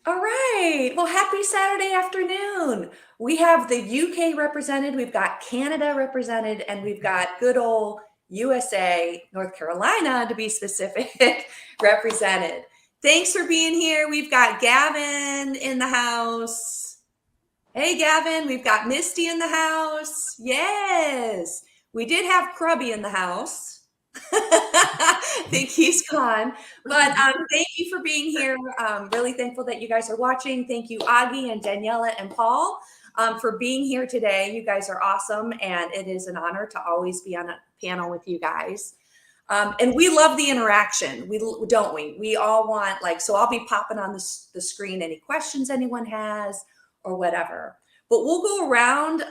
All right. Well, happy Saturday afternoon. We have the UK represented, we've got Canada represented, and we've got good old USA, North Carolina to be specific, represented. Thanks for being here. We've got Gavin in the house. Hey, Gavin, we've got Misty in the house. Yes. We did have Krubby in the house. I think he's gone. But thank you for being here. Really thankful that you guys are watching. Thank you, Augie and Daniela and Paul, for being here today. You guys are awesome, and it is an honor to always be on a panel with you guys. And we love the interaction. We don't we? We all want so. I'll be popping on the screen any questions anyone has or whatever. But we'll go around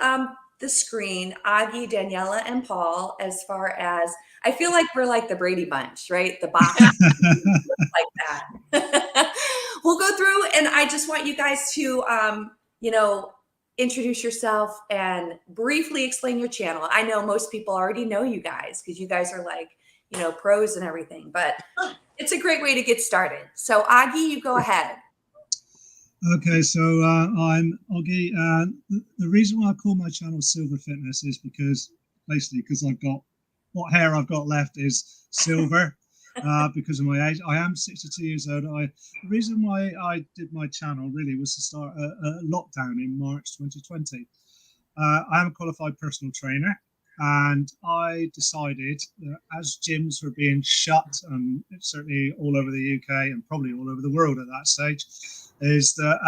the screen, Augie, Daniela, and Paul, as far as I feel like we're like the Brady Bunch, right? The box like that. We'll go through, and I just want you guys to, introduce yourself and briefly explain your channel. I know most people already know you guys because you guys are pros and everything, but it's a great way to get started. So, Augie, you go ahead. Okay, so I'm Augie. The reason why I call my channel Silver Fitness is because I've got what hair I've got left is silver because of my age. I am 62 years old. The reason why I did my channel really was to start a lockdown in March 2020. I am a qualified personal trainer, and I decided that as gyms were being shut, and certainly all over the UK and probably all over the world at that stage, is that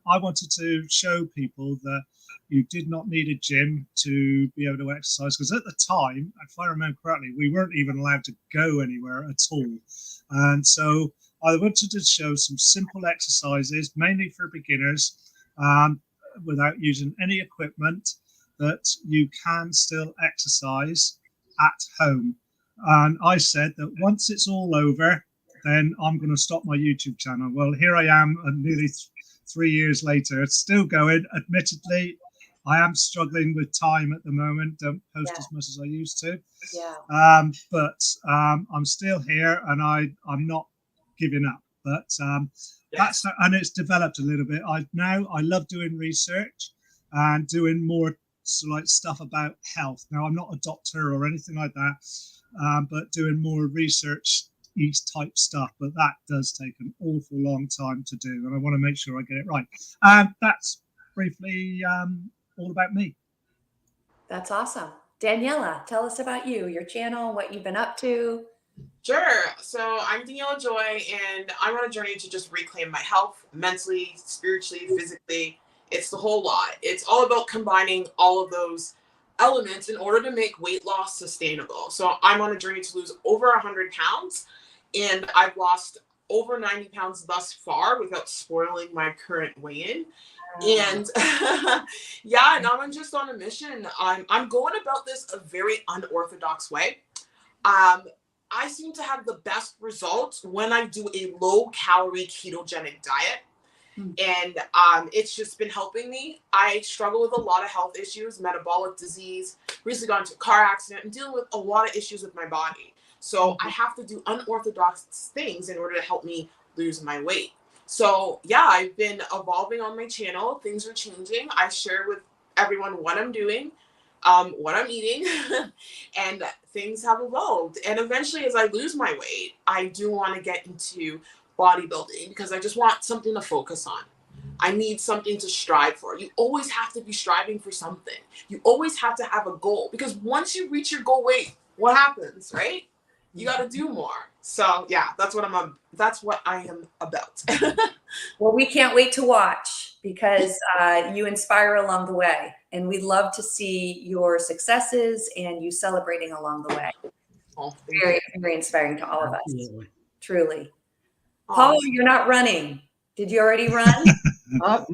I wanted to show people that you did not need a gym to be able to exercise. Because at the time, if I remember correctly, we weren't even allowed to go anywhere at all. And so I wanted to show some simple exercises, mainly for beginners, without using any equipment, that you can still exercise at home. And I said that once it's all over, then I'm going to stop my YouTube channel. Well, here I am, nearly 3 years later. It's still going. Admittedly, I am struggling with time at the moment. Don't post as much as I used to. Yeah. But I'm still here, and I'm not giving up. But and it's developed a little bit. I love doing research and doing more stuff about health. Now, I'm not a doctor or anything like that, but doing more research type stuff, but that does take an awful long time to do, and I want to make sure I get it right. That's briefly all about me. That's awesome. Daniela, tell us about you, your channel, what you've been up to. Sure. So I'm Daniela Joy, and I'm on a journey to just reclaim my health mentally, spiritually, physically. It's the whole lot. It's all about combining all of those elements in order to make weight loss sustainable. So I'm on a journey to lose over 100 pounds, and I've lost over 90 pounds thus far without spoiling my current weigh-in. And yeah, now I'm just on a mission. I'm going about this a very unorthodox way. I seem to have the best results when I do a low-calorie ketogenic diet. And it's just been helping me. I struggle with a lot of health issues, metabolic disease, recently got into a car accident, and dealing with a lot of issues with my body. So I have to do unorthodox things in order to help me lose my weight. So yeah, I've been evolving on my channel. Things are changing. I share with everyone what I'm doing, what I'm eating, and things have evolved. And eventually, as I lose my weight, I do want to get into bodybuilding because I just want something to focus on. I need something to strive for. You always have to be striving for something. You always have to have a goal, because once you reach your goal weight, what happens, right? You got to do more. So yeah, that's what I am about. Well, we can't wait to watch because you inspire along the way, and we love to see your successes and you celebrating along the way. Very, very inspiring to all of us. Absolutely. Truly. Paul, you're not running. Did you already run?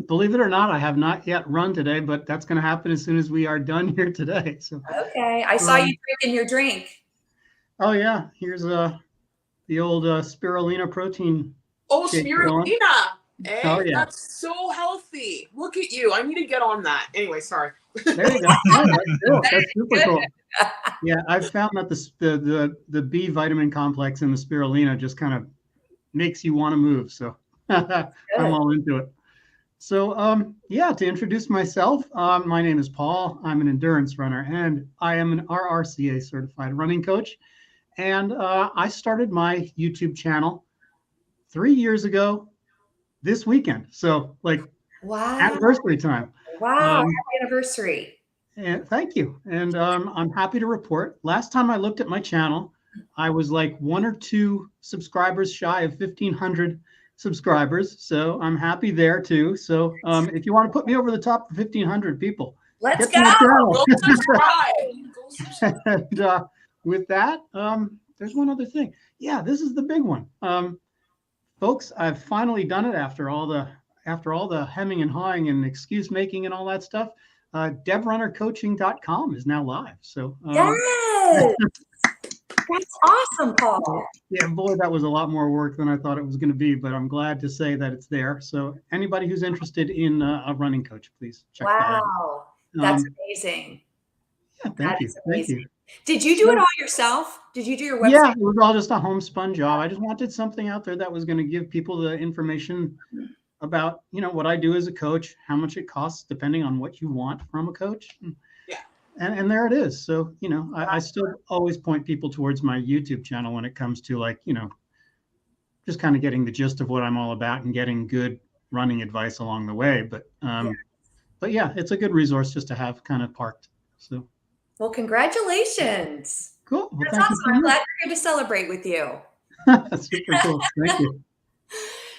Believe it or not, I have not yet run today, but that's going to happen as soon as we are done here today. So okay, I saw you drinking your drink. Oh yeah, here's the old spirulina protein. Oh, spirulina! Eh? Oh, yeah. That's so healthy. Look at you. I need to get on that. Anyway, sorry. There you go. That's super cool. Yeah, I've found that the B vitamin complex in the spirulina just kind of makes you want to move. So I'm all into it. So, yeah, to introduce myself, my name is Paul. I'm an endurance runner, and I am an RRCA certified running coach. And I started my YouTube channel 3 years ago this weekend. So, like, Wow. anniversary time. Wow. Um, Happy anniversary. And thank you. And I'm happy to report. Last time I looked at my channel, I was like 1 or 2 subscribers shy of 1,500 subscribers. So I'm happy there too. So if you want to put me over the top for 1,500 people, Let's get to my go. channel. Go subscribe. Go subscribe. And with that, there's one other thing. Yeah, this is the big one. Folks, I've finally done it after all the hemming and hawing and excuse making and all that stuff. DevRunnerCoaching.com is now live. So Yes. That's awesome, Paul. yeah, boy, that was a lot more work than I thought it was going to be, but I'm glad to say that it's there. So anybody who's interested in a running coach, please check that out. Wow. That's Um, amazing. Yeah, That thank you. is Thank amazing. you. Did you do it all yourself? Did you do your website? Yeah, it was all just a homespun job. I just wanted something out there that was going to give people the information about, what I do as a coach, how much it costs, depending on what you want from a coach. Yeah. And there it is. So, I still always point people towards my YouTube channel when it comes to just kind of getting the gist of what I'm all about and getting good running advice along the way. But yeah, it's a good resource just to have kind of parked. So Well, congratulations. cool. Well, That's thank awesome. you I'm so glad we're here to celebrate with you. much. Super cool. Thank you.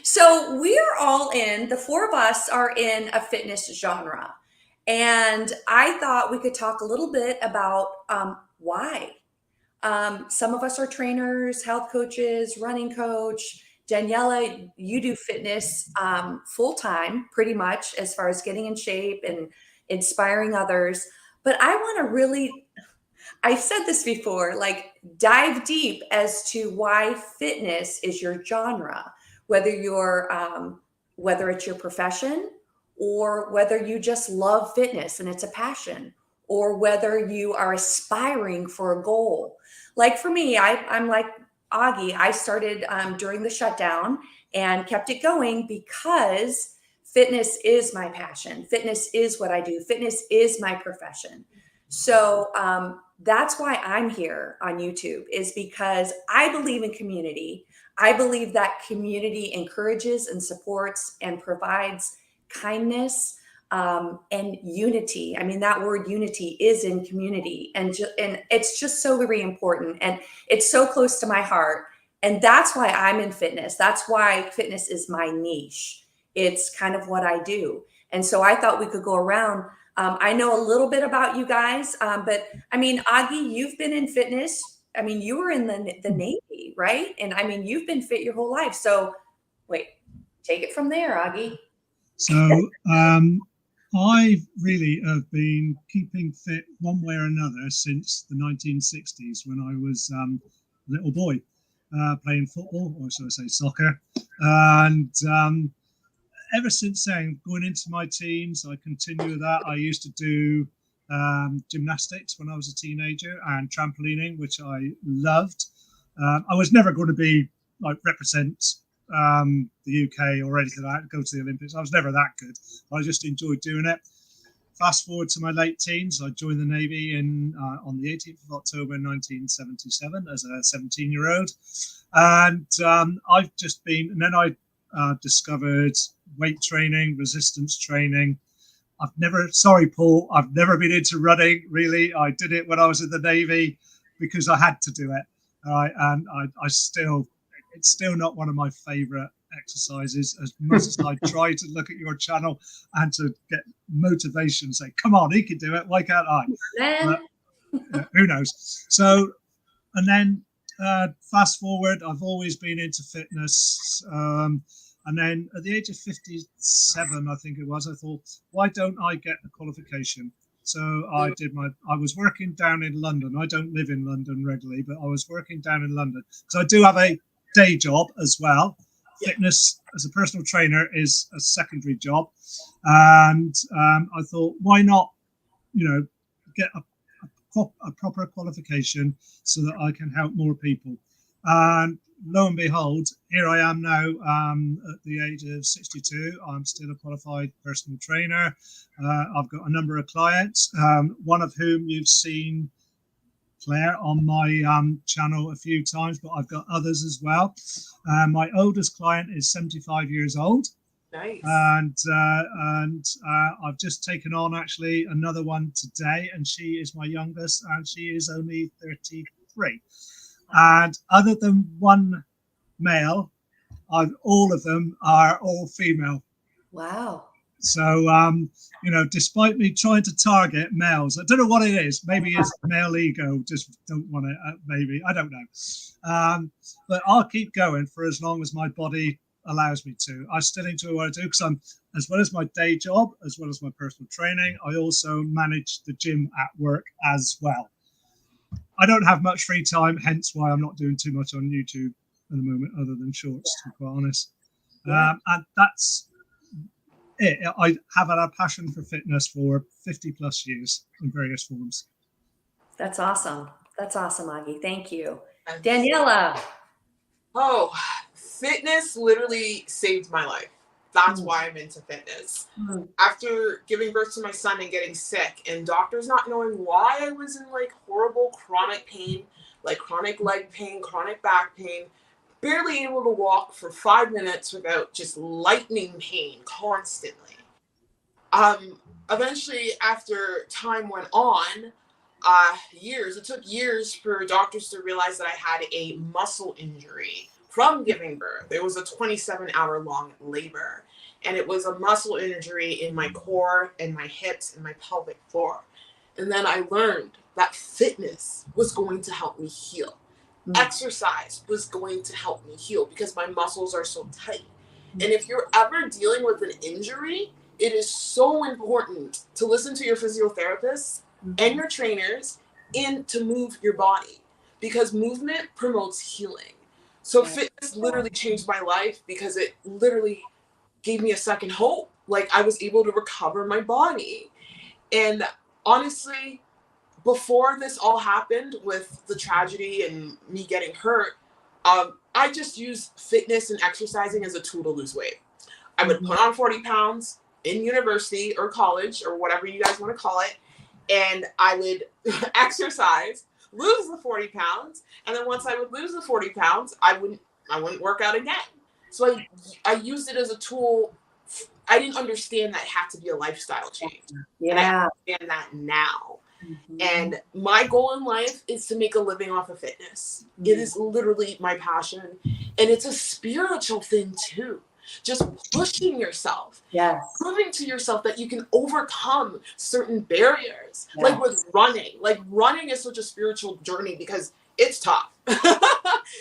So we're all the 4 of us are in a fitness genre. And I thought we could talk a little bit about why. Some of us are trainers, health coaches, running coach. Daniela, you do fitness full time, pretty much, as far as getting in shape and inspiring others. But I want to really, I've said this before, dive deep as to why fitness is your genre, whether whether it's your profession or whether you just love fitness and it's a passion, or whether you are aspiring for a goal. Like for me, I'm like Augie. I started during the shutdown and kept it going because fitness is my passion. Fitness is what I do. Fitness is my profession. So that's why I'm here on YouTube, is because I believe in community. I believe that community encourages and supports and provides kindness and unity. I mean, that word unity is in community, and it's just so very important, and it's so close to my heart. And that's why I'm in fitness. That's why fitness is my niche. It's kind of what I do. And so I thought we could go around. I know a little bit about you guys, but I mean, Augie, you've been in fitness. I mean, you were in the Navy, right? And I mean, you've been fit your whole life. So wait, take it from there, Augie. So I really have been keeping fit one way or another since the 1960s, when I was a little boy playing football, or should I say soccer. And ever since then, going into my teens, I continue with that. I used to do gymnastics when I was a teenager, and trampolining, which I loved. I was never going to be represent the UK or anything like that, go to the Olympics. I was never that good. I just enjoyed doing it. Fast forward to my late teens, I joined the Navy on the 18th of October 1977 as a 17-year-old. And I've just been, and then I discovered weight training, resistance training. Sorry, Paul, I've never been into running, really. I did it when I was in the Navy because I had to do it. And it's still not one of my favorite exercises, as much as I try to look at your channel and to get motivation, say, come on, he can do it, why can't I? But, who knows? So, and then fast forward, I've always been into fitness. And then at the age of 57, I think it was, I thought, why don't I get a qualification? So I was working down in London. I don't live in London regularly, but I was working down in London. So I do have a day job as well. Fitness as a personal trainer is a secondary job. And I thought, why not, get a proper qualification so that I can help more people. And lo and behold, here I am now at the age of 62. I'm still a qualified personal trainer. I've got a number of clients, one of whom you've seen, Claire, on my channel a few times, but I've got others as well. My oldest client is 75 years old. Nice. And I've just taken on actually another one today, and she is my youngest, and she is only 33. And other than one male, all of them are all female. Wow. So, you know, despite me trying to target males, I don't know what it is. Maybe it's male ego, just don't want to, maybe, I don't know. But I'll keep going for as long as my body allows me to. I still enjoy what I do because I'm, as well as my day job, as well as my personal training, I also manage the gym at work as well. I don't have much free time, hence why I'm not doing too much on YouTube at the moment, other than shorts, to be quite honest. And that's it. I have had a passion for fitness for 50 plus years in various forms. That's awesome. That's awesome, Augie. Thank you. Daniela. Oh, fitness literally saved my life. That's why I'm into fitness. After giving birth to my son and getting sick, and doctors not knowing why I was in like horrible chronic pain, like chronic leg pain, chronic back pain, barely able to walk for 5 minutes without just lightning pain constantly. Eventually, after time went on, it took years for doctors to realize that I had a muscle injury from giving birth. It was a 27-hour-long labor, and it was a muscle injury in my core and my hips and my pelvic floor. And then I learned that fitness was going to help me heal. Exercise was going to help me heal because my muscles are so tight. And if you're ever dealing with an injury, it is so important to listen to your physiotherapists and your trainers and to move your body, because movement promotes healing. So fitness literally changed my life because it literally gave me a second hope. Like, I was able to recover my body. And honestly, before this all happened with the tragedy and me getting hurt, I just used fitness and exercising as a tool to lose weight. I would put on 40 pounds in university or college or whatever you guys want to call it, and I would exercise, lose the 40 pounds, and then once I would lose the 40 pounds, I wouldn't work out again. So I used it as a tool. I didn't understand that it had to be a lifestyle change. And I understand that now. And my goal in life is to make a living off of fitness. It is literally my passion. And it's a spiritual thing too. Just pushing yourself. Proving to yourself that you can overcome certain barriers. Like with running. Like, running is such a spiritual journey because it's tough.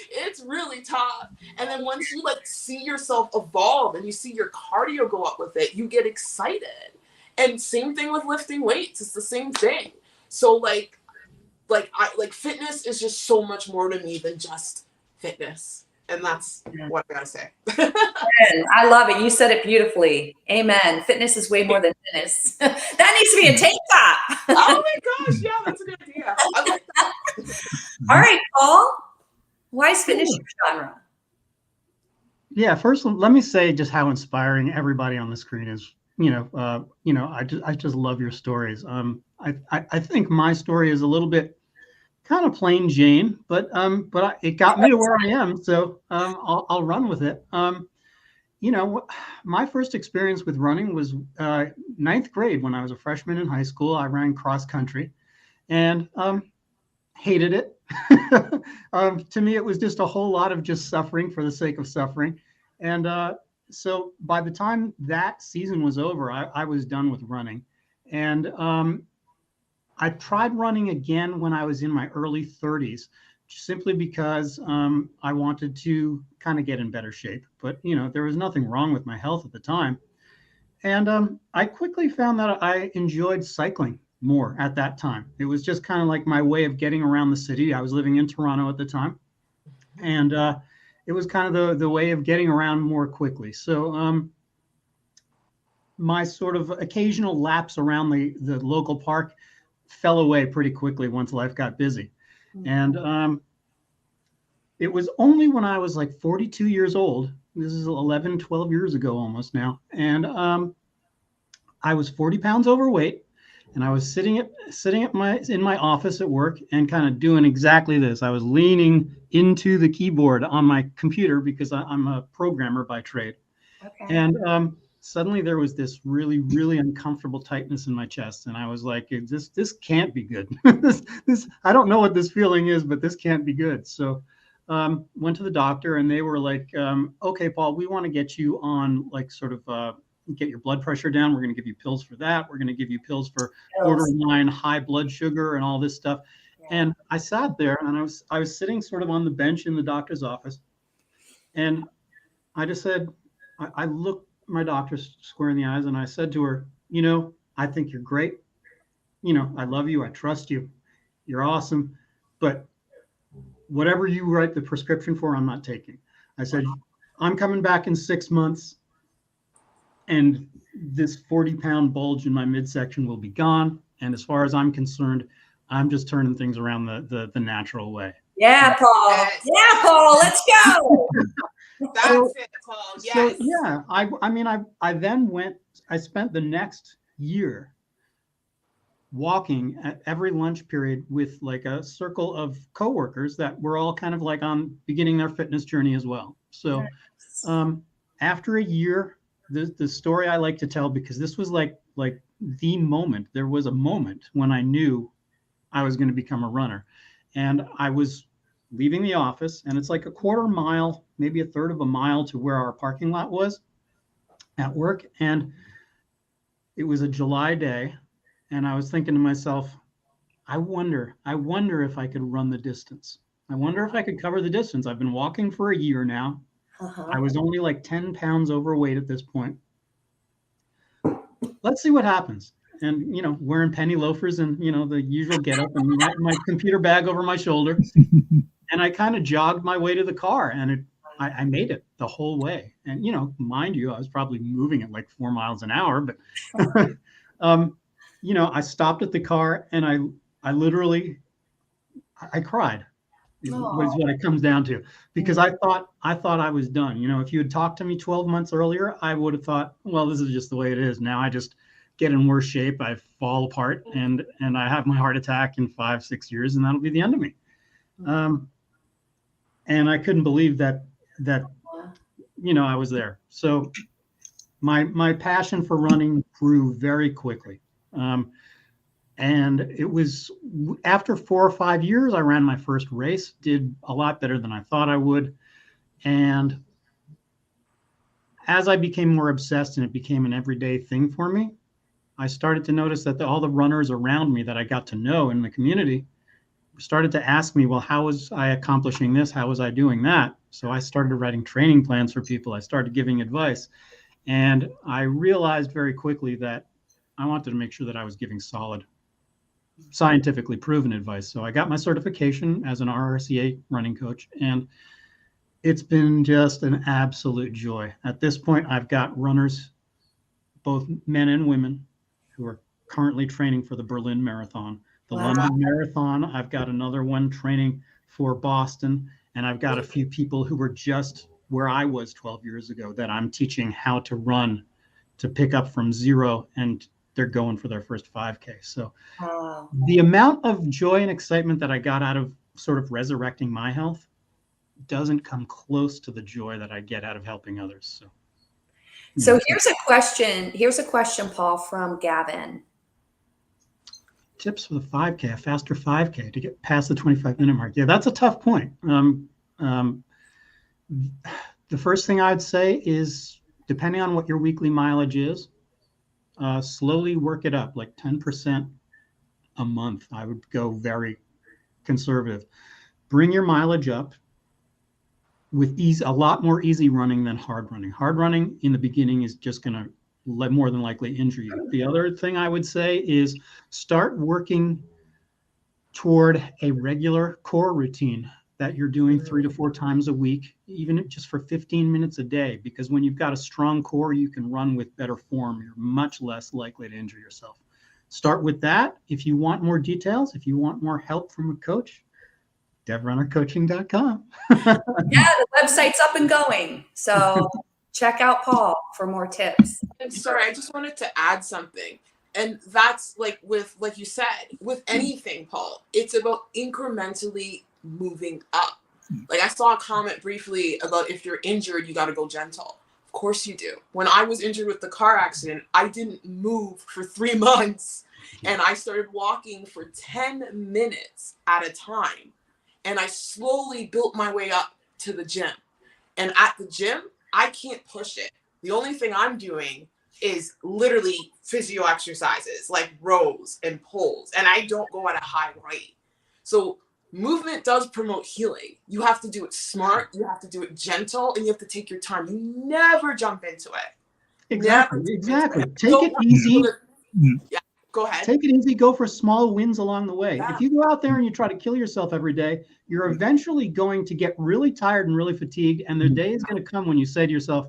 It's really tough. And then once you like see yourself evolve and you see your cardio go up with it, you get excited. And same thing with lifting weights. It's the same thing. So like fitness is just so much more to me than just fitness. And that's what I gotta say. I love it. You said it beautifully. Amen. Fitness is way more than fitness. That needs to be a tank top. Oh my gosh, yeah, that's a good idea. I like that. All right, Paul. Why is fitness your genre? Yeah, first let me say just how inspiring everybody on the screen is. I just love your stories. I think my story is a little bit kind of plain Jane, but it got me to where I am, so I'll run with it. My first experience with running was ninth grade when I was a freshman in high school. I ran cross country, and hated it. To me, it was just a whole lot of just suffering for the sake of suffering, and so by the time that season was over, I was done with running. And I tried running again when I was in my early 30s, simply because I wanted to kind of get in better shape. But, there was nothing wrong with my health at the time. And I quickly found that I enjoyed cycling more at that time. It was just kind of like my way of getting around the city. I was living in Toronto at the time. And it was kind of the way of getting around more quickly. So my sort of occasional laps around the local park fell away pretty quickly once life got busy. And it was only when I was like 42 years old. This is 11, 12 years ago almost now. And I was 40 pounds overweight, and I was sitting in my office at work and kind of doing exactly this. I was leaning into the keyboard on my computer because I'm a programmer by trade. Okay. And suddenly there was this really, really uncomfortable tightness in my chest, and I was like, this can't be good. this I don't know what this feeling is, but this can't be good. So went to the doctor, and they were like, okay, Paul, we want to get you on like sort of get your blood pressure down. We're going to give you pills for that. We're going to give you pills for borderline high blood sugar and all this stuff. Yeah. And I sat there, and I was sitting sort of on the bench in the doctor's office, and I just said, I looked my doctor square in the eyes, and I said to her, you know, I think you're great. You know, I love you. I trust you. You're awesome. But whatever you write the prescription for, I'm not taking. I said, I'm coming back in 6 months, and this 40-pound bulge in my midsection will be gone. And as far as I'm concerned, I'm just turning things around the natural way. Yeah, Paul. Yes. Yeah, Paul. Let's go. That's it, Paul. Yes. So yeah, I then went, I spent the next year walking at every lunch period with like a circle of coworkers that were all kind of like on beginning their fitness journey as well. So after a year, the story I like to tell, because this was like the moment, there was a moment when I knew I was going to become a runner. And I was leaving the office, and it's like a quarter mile, maybe a third of a mile to where our parking lot was at work. And it was a July day. And I was thinking to myself, I wonder if I could run the distance. I wonder if I could cover the distance. I've been walking for a year now. I was only like 10 pounds overweight at this point. Let's see what happens. And, you know, wearing penny loafers and, you know, the usual get up and my computer bag over my shoulder. And I kind of jogged my way to the car, and I made it the whole way. And, you know, mind you, I was probably moving at like 4 miles an hour, but, you know, I stopped at the car, and I literally cried. Is what it comes down to, because I thought I was done. You know, if you had talked to me 12 months earlier, I would have thought, well, this is just the way it is. Now I just get in worse shape. I fall apart, and I have my heart attack in 5-6 years, and that'll be the end of me. And I couldn't believe that, you know, I was there. So my passion for running grew very quickly. And it was after 4 or 5 years, I ran my first race, did a lot better than I thought I would. And as I became more obsessed and it became an everyday thing for me, I started to notice that all the runners around me that I got to know in the community started to ask me, well, how was I accomplishing this? How was I doing that? So I started writing training plans for people. I started giving advice. And I realized very quickly that I wanted to make sure that I was giving solid, scientifically proven advice. So I got my certification as an RRCA running coach, and it's been just an absolute joy. At this point, I've got runners, both men and women, who are currently training for the Berlin Marathon, the London Marathon. I've got another one training for Boston, and I've got a few people who were just where I was 12 years ago that I'm teaching how to run, to pick up from zero, and they're going for their first 5K. So the amount of joy and excitement that I got out of sort of resurrecting my health doesn't come close to the joy that I get out of helping others. So here's a question, Paul, from Gavin. Tips for the 5K, a faster 5K to get past the 25-minute mark. Yeah, that's a tough point. The first thing I'd say is, depending on what your weekly mileage is, slowly work it up, like 10% a month. I would go very conservative. Bring your mileage up with a lot more easy running than hard running. Hard running in the beginning is just going to more than likely injure you. The other thing I would say is start working toward a regular core routine that you're doing 3 to 4 times a week, even just for 15 minutes a day, because when you've got a strong core, you can run with better form. You're much less likely to injure yourself. Start with that. If you want more details, if you want more help from a coach, devrunnercoaching.com. Yeah, the website's up and going. So check out Paul for more tips. And sorry, I just wanted to add something. And that's like like you said, with anything, Paul, it's about incrementally moving up. Like I saw a comment briefly about if you're injured, you got to go gentle. Of course you do. When I was injured with the car accident, I didn't move for 3 months and I started walking for 10 minutes at a time. And I slowly built my way up to the gym. And at the gym, I can't push it. The only thing I'm doing is literally physio exercises like rows and pulls. And I don't go at a high rate. So movement does promote healing. You have to do it smart. You have to do it gentle, and you have to take your time. You never jump into it. Exactly. Never Exactly. Take Take it easy. Yeah. Go ahead. Take it easy. Go for small wins along the way. Yeah. If you go out there and you try to kill yourself every day, you're eventually going to get really tired and really fatigued. And the day is going to come when you say to yourself,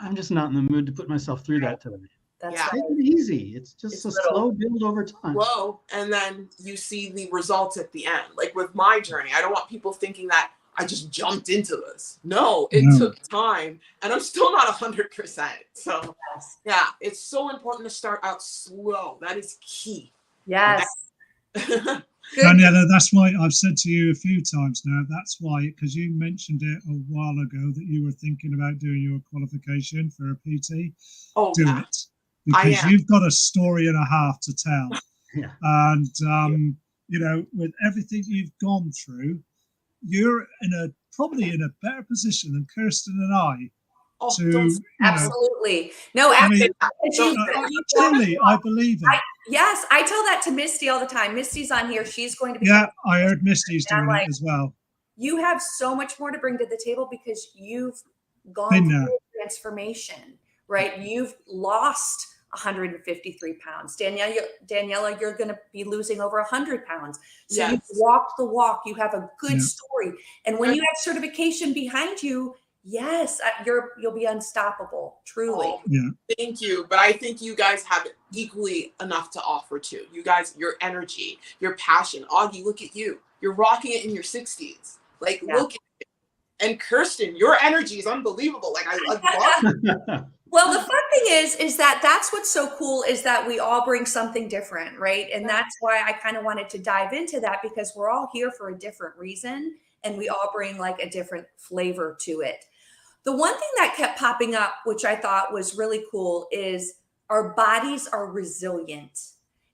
I'm just not in the mood to put myself through that today. That's Yeah. right. Take it easy. It's just It's a little. slow build over time. Whoa. And then you see the results at the end. Like with my journey, I don't want people thinking that I just jumped into this. No, it No. took time, and I'm still not 100%. So Yes. yeah, it's so important to start out slow. That is key. Yes. Daniela, that's why I've said to you a few times now, that's why, because you mentioned it a while ago that you were thinking about doing your qualification for a PT. Oh, Do yeah. it, because am. you've got a story and a half to tell. Yeah. And you know, with everything you've gone through, you're probably in a better position than Kirsten and I Oh, to, don't- you know, Absolutely. No, I mean, truly, I believe it. yes, I tell that to Misty all the time. Misty's on here. She's going to be. Yeah, I heard Misty's And I'm doing like, it as well. You have so much more to bring to the table because you've gone Been through there. a transformation, right? You've lost 153 pounds. Daniela, you're going to be losing over 100 pounds. So Yes. you've walked the walk. You have a good Yeah. story. And when you have certification behind you, yes, you'll be unstoppable, truly. Oh, Yeah. thank you. But I think you guys have equally enough to offer too. You guys, your energy, your passion. Augie, look at you. You're rocking it in your 60s. Like, Yeah. look at it. And Kirsten, your energy is unbelievable. Like, I love it. Well, the fun thing is that that's what's so cool is that we all bring something different, right? And that's why I kind of wanted to dive into that because we're all here for a different reason and we all bring like a different flavor to it. The one thing that kept popping up, which I thought was really cool, is our bodies are resilient.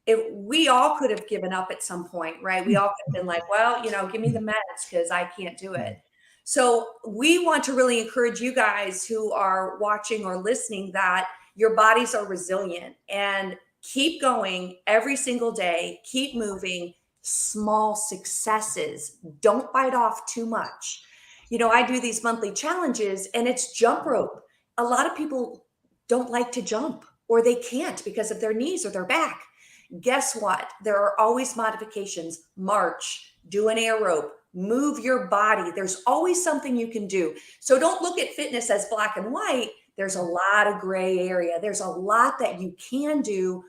If we all could have given up at some point, right? We all could have been like, well, give me the meds because I can't do it. So we want to really encourage you guys who are watching or listening that your bodies are resilient and keep going every single day, keep moving, small successes. Don't bite off too much. I do these monthly challenges and it's jump rope. A lot of people don't like to jump or they can't because of their knees or their back. Guess what? There are always modifications. March, do an aerobe, move your body. There's always something you can do. So don't look at fitness as black and white. There's a lot of gray area. There's a lot that you can do.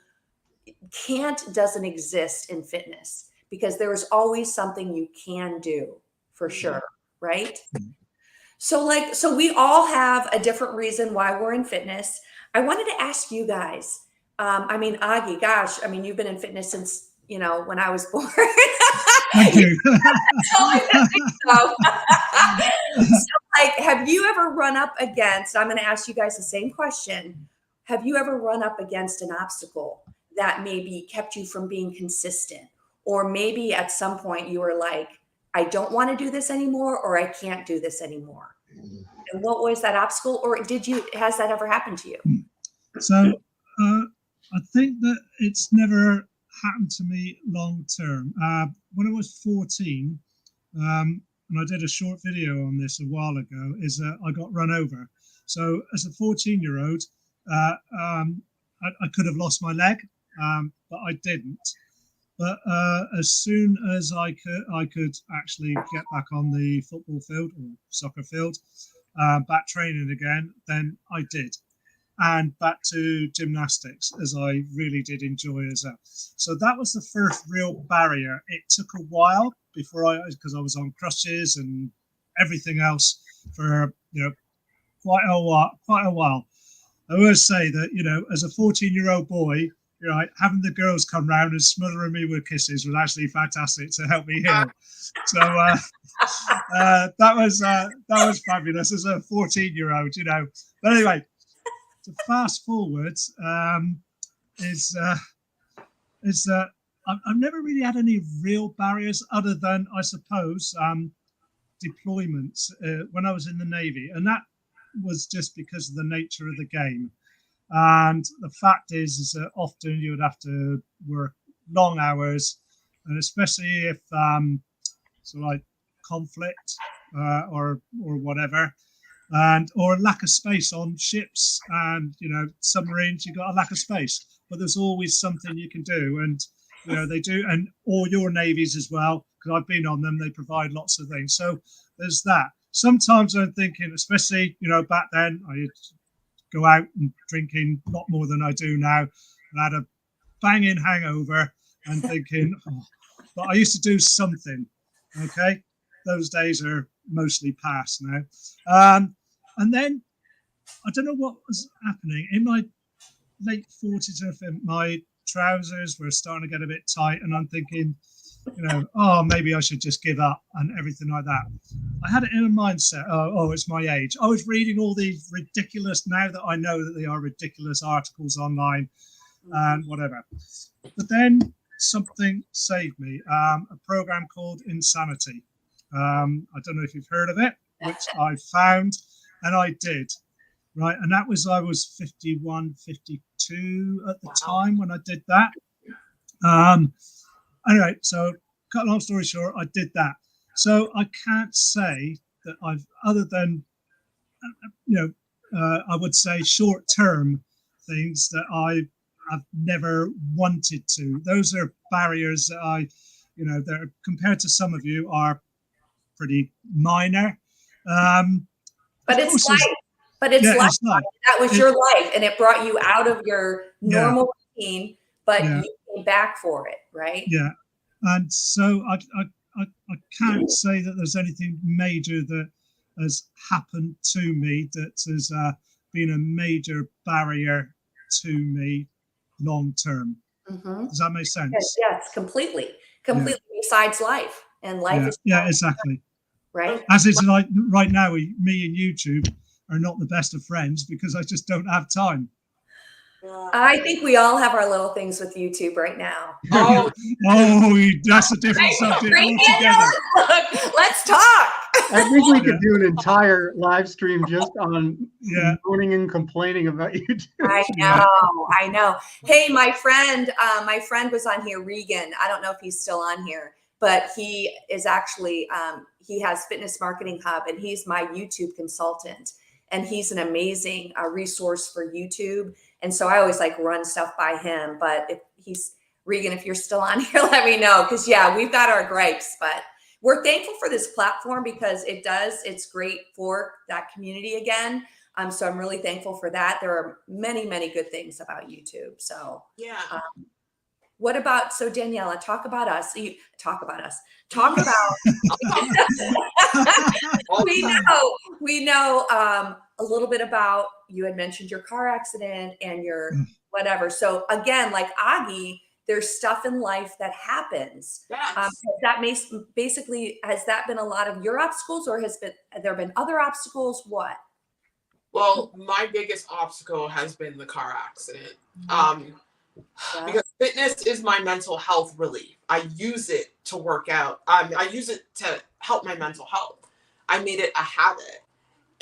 Can't doesn't exist in fitness because there is always something you can do for sure. Right? So we all have a different reason why we're in fitness. I wanted to ask you guys, Augie, gosh, you've been in fitness since, when I was born. Thank you. So, have you ever run up against, I'm going to ask you guys the same question. Have you ever run up against an obstacle that maybe kept you from being consistent? Or maybe at some point you were like, I don't want to do this anymore, or I can't do this anymore. And what was that obstacle? Or has that ever happened to you? So I think that it's never happened to me long term. When I was 14, and I did a short video on this a while ago, is I got run over. So as a 14-year-old, I could have lost my leg, but I didn't. But as soon as I could actually get back on the football field or soccer field, back training again, then I did. and back to gymnastics, as I really did enjoy as well. So that was the first real barrier. It took a while before because I was on crutches and everything else for quite a while. I always say that as a 14-year-old boy, having the girls come round and smothering me with kisses was actually fantastic to help me heal. So that was fabulous as a 14-year-old, But anyway, to fast forward is that I've never really had any real barriers other than, I suppose, deployments when I was in the Navy, and that was just because of the nature of the game. And the fact is that often you would have to work long hours, and especially if like conflict or whatever, or lack of space on ships and submarines. You got a lack of space, but there's always something you can do, and they do, and all your navies as well, because I've been on them. They provide lots of things, so there's that. Sometimes I'm thinking, especially back then, I go out and drinking a lot more than I do now, and I had a banging hangover and thinking, but I used to do something. Okay, those days are mostly past now. And then I don't know what was happening in my late 40s. I think my trousers were starting to get a bit tight, and I'm thinking, maybe I should just give up and everything like that. I had it in a mindset, it's my age. I was reading all these ridiculous, now that I know that they are ridiculous, articles online and whatever. But then something saved me, a program called Insanity. I don't know if you've heard of it, which I found, and I did. Right. And that was, I was 51, 52 at the time when I did that. Anyway, so cut a long story short, I did that. So I can't say that I've, other than, I would say short-term things that I've never wanted to. Those are barriers that that are, compared to some of you, are pretty minor. But it's life. But it's life. That was your life, and it brought you out of your normal routine, but you came back for it, right? Yeah. And so I can't say that there's anything major that has happened to me that has been a major barrier to me long term. Mm-hmm. Does that make sense? Yes, completely. Besides life, and life is exactly right. As it's like right now, me and YouTube are not the best of friends because I just don't have time. I think we all have our little things with YouTube right now. Oh, that's a different subject altogether. Let's talk. I think we could do an entire live stream just on moaning and complaining about YouTube. I know. Hey, my friend was on here, Regan. I don't know if he's still on here, but he is actually, he has Fitness Marketing Hub, and he's my YouTube consultant. And he's an amazing resource for YouTube. And so I always run stuff by him. But if he's, Regan, if you're still on here, let me know. Because we've got our gripes, but we're thankful for this platform because it's great for that community again. So I'm really thankful for that. There are many, many good things about YouTube. So what about, so Daniela, talk about us. Talk about we know a little bit about, you had mentioned your car accident and your whatever. So again, like Augie, there's stuff in life that happens. Yes. Has that been a lot of your obstacles, or has there been other obstacles? What? Well, my biggest obstacle has been the car accident. Because fitness is my mental health relief. I use it to work out. I use it to help my mental health. I made it a habit.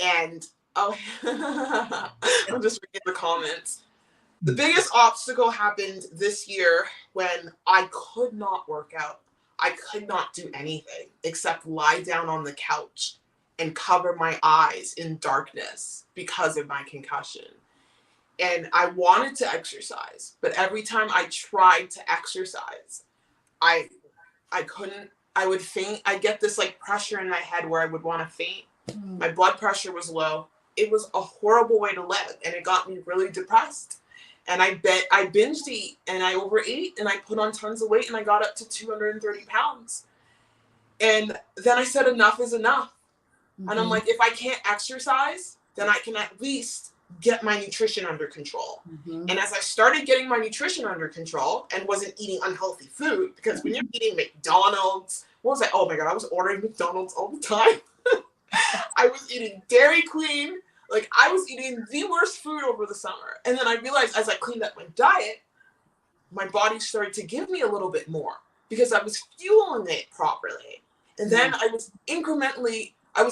And I'm just reading the comments. The biggest obstacle happened this year when I could not work out. I could not do anything except lie down on the couch and cover my eyes in darkness because of my concussion. And I wanted to exercise, but every time I tried to exercise, I couldn't. I would faint. I get this pressure in my head where I would want to faint. My blood pressure was low. it was a horrible way to live, and it got me really depressed. And I binged eat, and I overate, and I put on tons of weight, and I got up to 230 pounds. And then I said, enough is enough. Mm-hmm. And I'm like, if I can't exercise, then I can at least get my nutrition under control. Mm-hmm. And as I started getting my nutrition under control and wasn't eating unhealthy food, because when you're eating McDonald's, what was I? Oh my God, I was ordering McDonald's all the time. I was eating Dairy Queen. Like, I was eating the worst food over the summer. And then I realized as I cleaned up my diet, my body started to give me a little bit more because I was fueling it properly. And then I was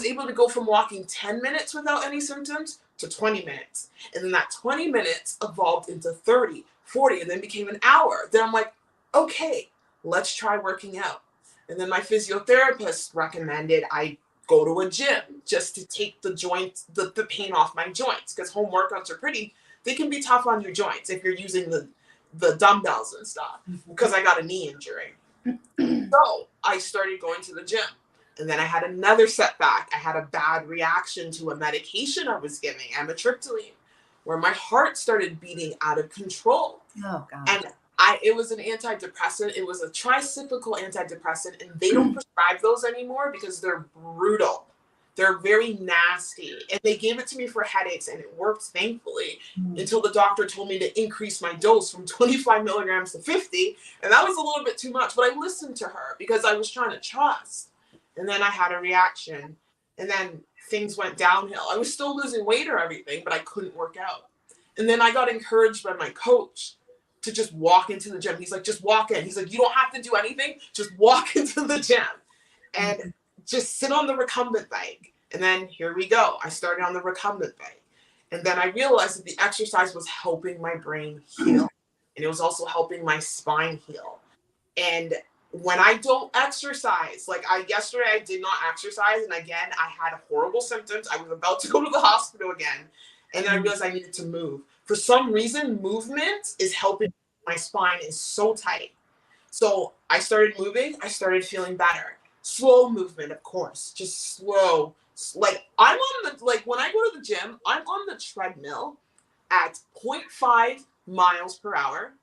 able to go from walking 10 minutes without any symptoms to 20 minutes. And then that 20 minutes evolved into 30, 40, and then became an hour. Then I'm like, okay, let's try working out. And then my physiotherapist recommended I go to a gym just to take the joints, the pain off my joints, because home workouts are they can be tough on your joints if you're using the dumbbells and stuff, because I got a knee injury. So I started going to the gym. And then I had another setback. I had a bad reaction to a medication I was giving, amitriptyline, where my heart started beating out of control. Oh, God. And it was an antidepressant. It was a tricyclical antidepressant, and they don't prescribe those anymore because they're brutal. They're very nasty. And they gave it to me for headaches, and it worked, thankfully, until the doctor told me to increase my dose from 25 milligrams to 50. And that was a little bit too much, but I listened to her because I was trying to trust. And then I had a reaction, and then things went downhill. I was still losing weight or everything, but I couldn't work out. And then I got encouraged by my coach to just walk into the gym. He's like, just walk in. He's like, you don't have to do anything. Just walk into the gym and just sit on the recumbent bike. And then here we go. I started on the recumbent bike. And then I realized that the exercise was helping my brain heal. And it was also helping my spine heal. And when I don't exercise, like yesterday I did not exercise, and again I had horrible symptoms. I was about to go to the hospital again, and then I realized I needed to move. For some reason, movement is helping. My spine is so tight. So I started moving, I started feeling better. Slow movement, of course, just slow. Like when I go to the gym, I'm on the treadmill at 0.5 miles per hour.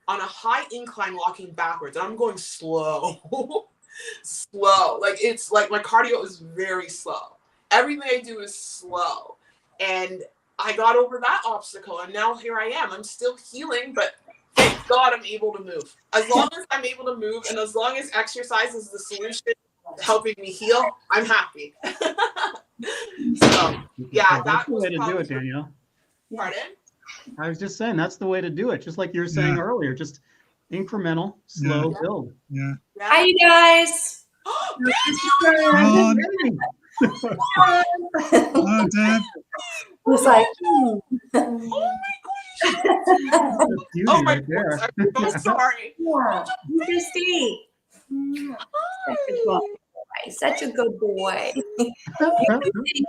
On a high incline walking backwards, and I'm going slow. Slow. Like, it's like my cardio is very slow. Everything I do is slow. And I got over that obstacle, and now here I am. I'm still healing, but thank God I'm able to move. As long as I'm able to move, and as long as exercise is the solution to helping me heal, I'm happy. So, yeah, that's the was way to do it, Danielle. Pardon? I was just saying that's the way to do it. Just like you were saying earlier, just incremental, slow build. Yeah. Hi, you guys. Oh, Deb. It's like, Oh my gosh. Oh my gosh. I'm so sorry. Christy. Such a good boy.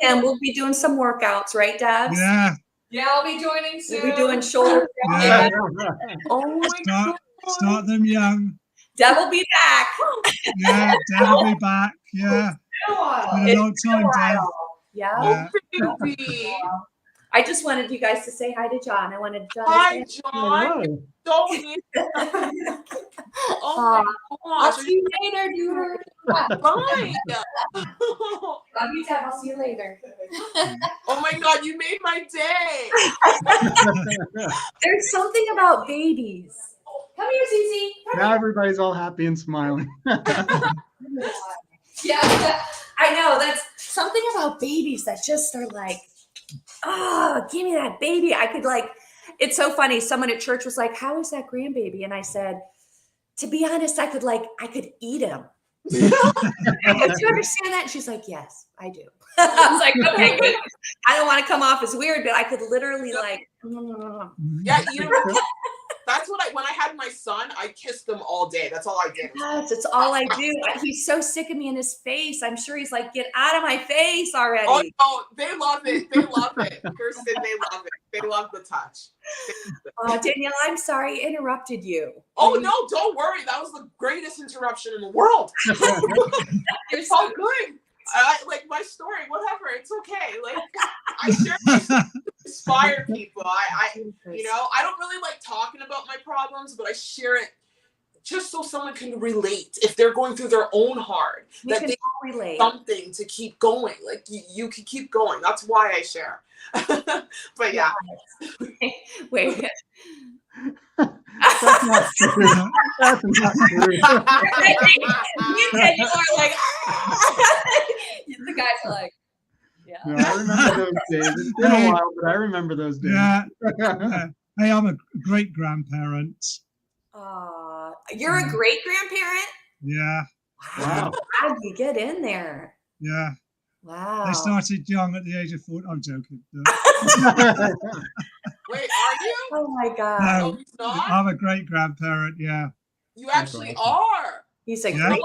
And we'll be doing some workouts, right, Debs? Yeah. Yeah, I'll be joining soon. We'll be doing shoulder. Yeah. Oh my God. Start them young. Deb will be back. Yeah, Deb will be back. Yeah. Been a long time, Deb. Yeah. Oh, baby. I just wanted you guys to say hi to John. I wanted John Hi, to say John. So oh my I'll gosh. see you later, dude. Bye. Love you, Deb. I'll see you later. Oh my God, you made my day. There's something about babies. Come here, Zizi. Now everybody's all happy and smiling. Yeah, I know. That's something about babies that just are like, oh, give me that baby. I could it's so funny. Someone at church was like, how is that grandbaby? And I said, to be honest, I could eat him. Do you understand that? And she's like, yes, I do. I was like, okay, good. I don't want to come off as weird, but I could literally Yeah, you know, that's what when I had my son, I kissed him all day. That's all I did. yes, it's all I do. He's so sick of me in his face. I'm sure he's like, get out of my face already. Oh no, they love it. They love it. Kirsten, they love it. They love the touch. Oh, Danielle, I'm sorry I interrupted you. Oh no, don't worry. That was the greatest interruption in the world. You're It's all good. like my story, whatever. It's okay. Like I share my story to inspire people. You know, I don't really like talking about my problems, but I share it just so someone can relate if they're going through their own hard. We That can they all relate. something to keep going. Like you can keep going. That's why I share. But yeah. Wait. That's not true. That's not true. I think you and you are like, the guys are like, yeah. No, I remember those days. It's been a while, but I remember those days. Yeah. Hey, I'm a great grandparent. You're a great grandparent? Yeah. Wow. How did you get in there? Yeah. Wow. They started young at the age of 40. I'm joking. Wait, are you? Oh my God. No, Oh, he's not? I'm a great grandparent. Yeah. You actually awesome. are. He's a Yeah. great.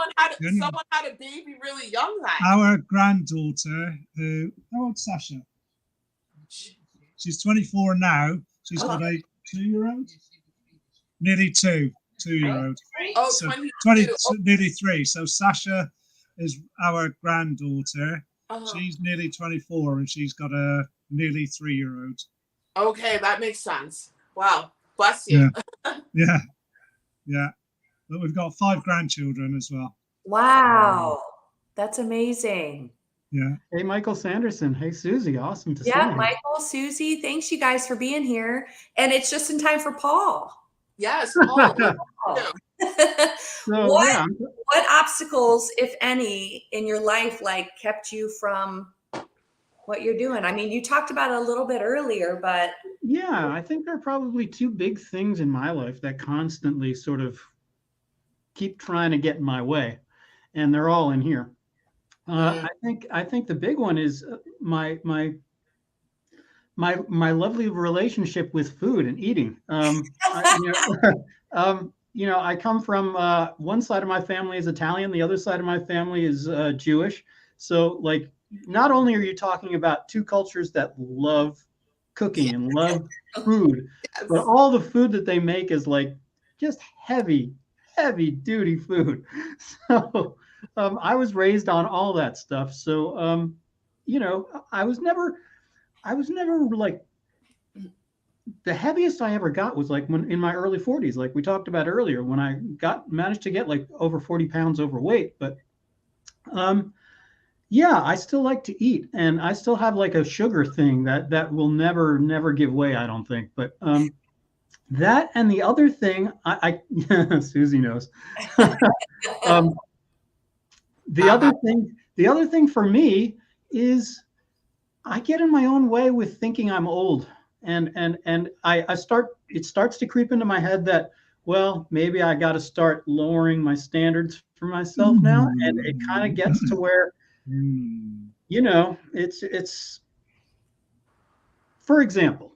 Someone had a baby really young then. Our granddaughter, how old's Sasha? She's 24 now. She's got a 2-year-old. Nearly 2-year-old. Oh, So 22. 20, nearly 3. So Sasha is our granddaughter. Uh-huh. She's nearly 24 and she's got a nearly 3-year-old. Okay, that makes sense. Wow. Bless you. Yeah. Yeah. But we've got 5 grandchildren as well. Wow. That's amazing. Yeah. Hey, Michael Sanderson. Hey, Susie. Awesome to see Yeah, you. Michael, Susie, thanks you guys for being here. And it's just in time for Paul. Yes. Paul. Paul. So, What? yeah. What obstacles, if any, in your life like kept you from what you're doing? I mean, you talked about it a little bit earlier, but Yeah, I think there are probably 2 big things in my life that constantly sort of keep trying to get in my way, and they're all in here. I think the big one is my lovely relationship with food and eating. I come from one side of my family is Italian, the other side of my family is Jewish. So, like, not only are you talking about 2 cultures that love cooking and love food, but all the food that they make is like just heavy duty food. So I was raised on all that stuff. So I was never like, the heaviest I ever got was like when in my early 40s, like we talked about earlier, when I managed to get like over 40 pounds overweight. But yeah, I still like to eat, and I still have like a sugar thing that will never give way, I don't think. But that, and the other thing, I Susie knows. The other thing for me is I get in my own way with thinking I'm old, and it starts to creep into my head that, well, maybe I got to start lowering my standards for myself now, and it kind of gets to where, it's for example,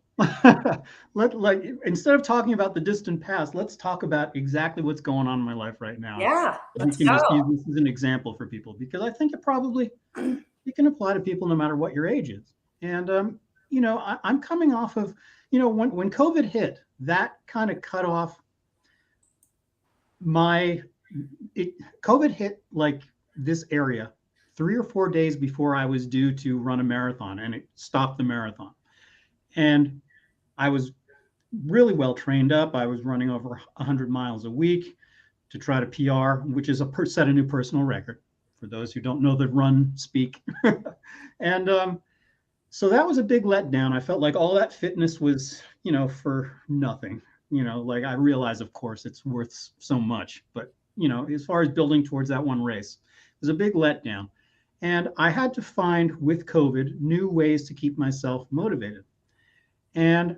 instead of talking about the distant past, let's talk about exactly what's going on in my life right now. yeah, We can just use this as an example for people, because I think it probably you can apply to people no matter what your age is. And I'm coming off of, when COVID hit, that kind of cut off COVID hit like this area 3 or 4 days before I was due to run a marathon, and it stopped the marathon. And I was really well trained up. I was running over 100 miles a week to try to PR, which is set a new personal record for those who don't know the run speak. And so that was a big letdown. I felt like all that fitness was, for nothing. Like, I realize, of course, it's worth so much, but as far as building towards that one race, it was a big letdown. And I had to find, with COVID, new ways to keep myself motivated. And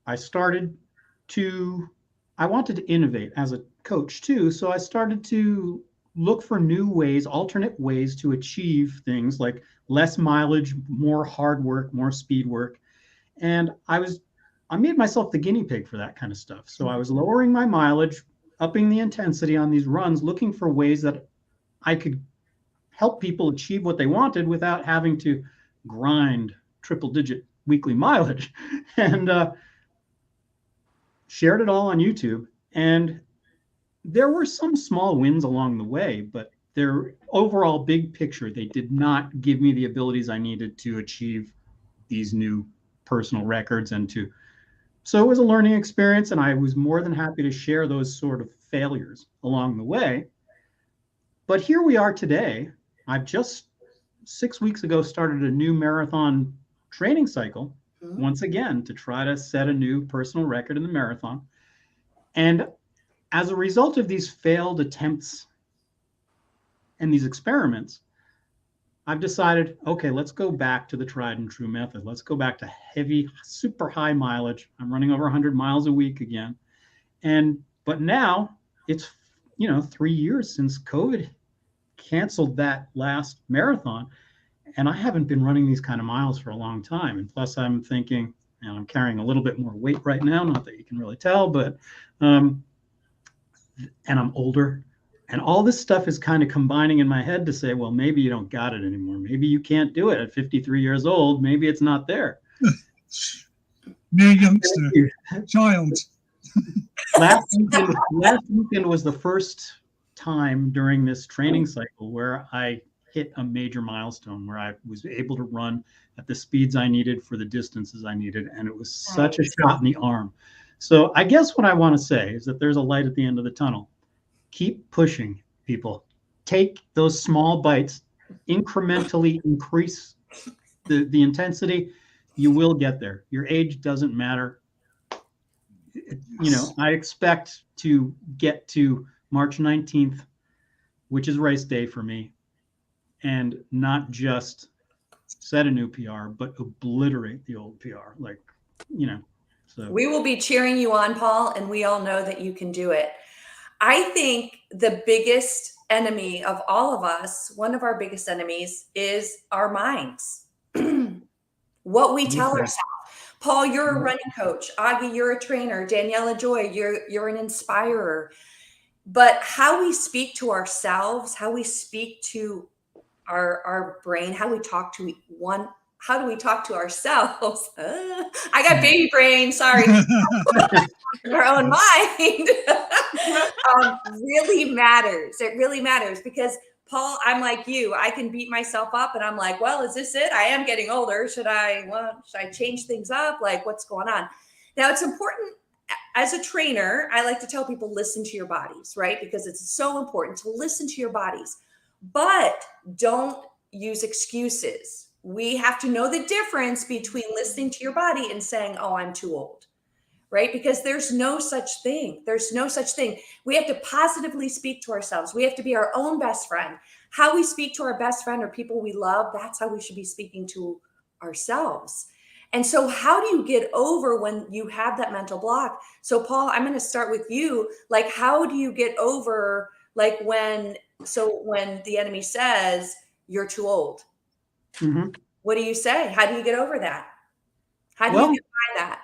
I wanted to innovate as a coach too. So I started to look for new ways, alternate ways to achieve things like less mileage, more hard work, more speed work. And I made myself the guinea pig for that kind of stuff. So I was lowering my mileage, upping the intensity on these runs, looking for ways that I could help people achieve what they wanted without having to grind triple-digit weekly mileage, and shared it all on YouTube. And there were some small wins along the way, but their overall big picture, they did not give me the abilities I needed to achieve these new personal records so it was a learning experience, and I was more than happy to share those sort of failures along the way. But here we are today. I've just 6 weeks ago started a new marathon training cycle, once again, to try to set a new personal record in the marathon. And as a result of these failed attempts and these experiments, I've decided, okay, let's go back to the tried and true method. Let's go back to heavy, super high mileage. I'm running over 100 miles a week again. But now it's, 3 years since COVID canceled that last marathon. And I haven't been running these kind of miles for a long time. And plus I'm thinking, and I'm carrying a little bit more weight right now, not that you can really tell, but, and I'm older. And all this stuff is kind of combining in my head to say, well, maybe you don't got it anymore. Maybe you can't do it at 53 years old. Maybe it's not there. Mere youngster, child. Last weekend was the first time during this training cycle where I hit a major milestone, where I was able to run at the speeds I needed for the distances I needed. And it was such a shot in the arm. So I guess what I want to say is that there's a light at the end of the tunnel. Keep pushing, people. Take those small bites, incrementally increase the intensity. You will get there. Your age doesn't matter. I expect to get to March 19th, which is race day for me, and not just set a new PR, but obliterate the old PR. So We will be cheering you on, Paul, and we all know that you can do it. I think the biggest enemy of all of us, one of our biggest enemies, is our minds. What we tell ourselves. Paul, you're a running coach. Augie, you're a trainer. Daniela Joy, you're an inspirer. But how we speak to ourselves, how we speak to our brain, how we talk to how do we talk to ourselves? I got baby brain, sorry. In our own mind really matters. It really matters because, Paul, I'm like you. I can beat myself up and I'm like, well, is this it? I am getting older. Should I change things up? Like, what's going on? Now, it's important as a trainer. I like to tell people, listen to your bodies, right? Because it's so important to listen to your bodies, but don't use excuses. We have to know the difference between listening to your body and saying, oh, I'm too old, right? Because there's no such thing. There's no such thing. We have to positively speak to ourselves. We have to be our own best friend. How we speak to our best friend or people we love, that's how we should be speaking to ourselves. And so how do you get over when you have that mental block? So Paul, I'm going to start with you. Like, how do you get over, like when the enemy says you're too old? Mm-hmm. What do you say? How do you get over that? How do you get by that?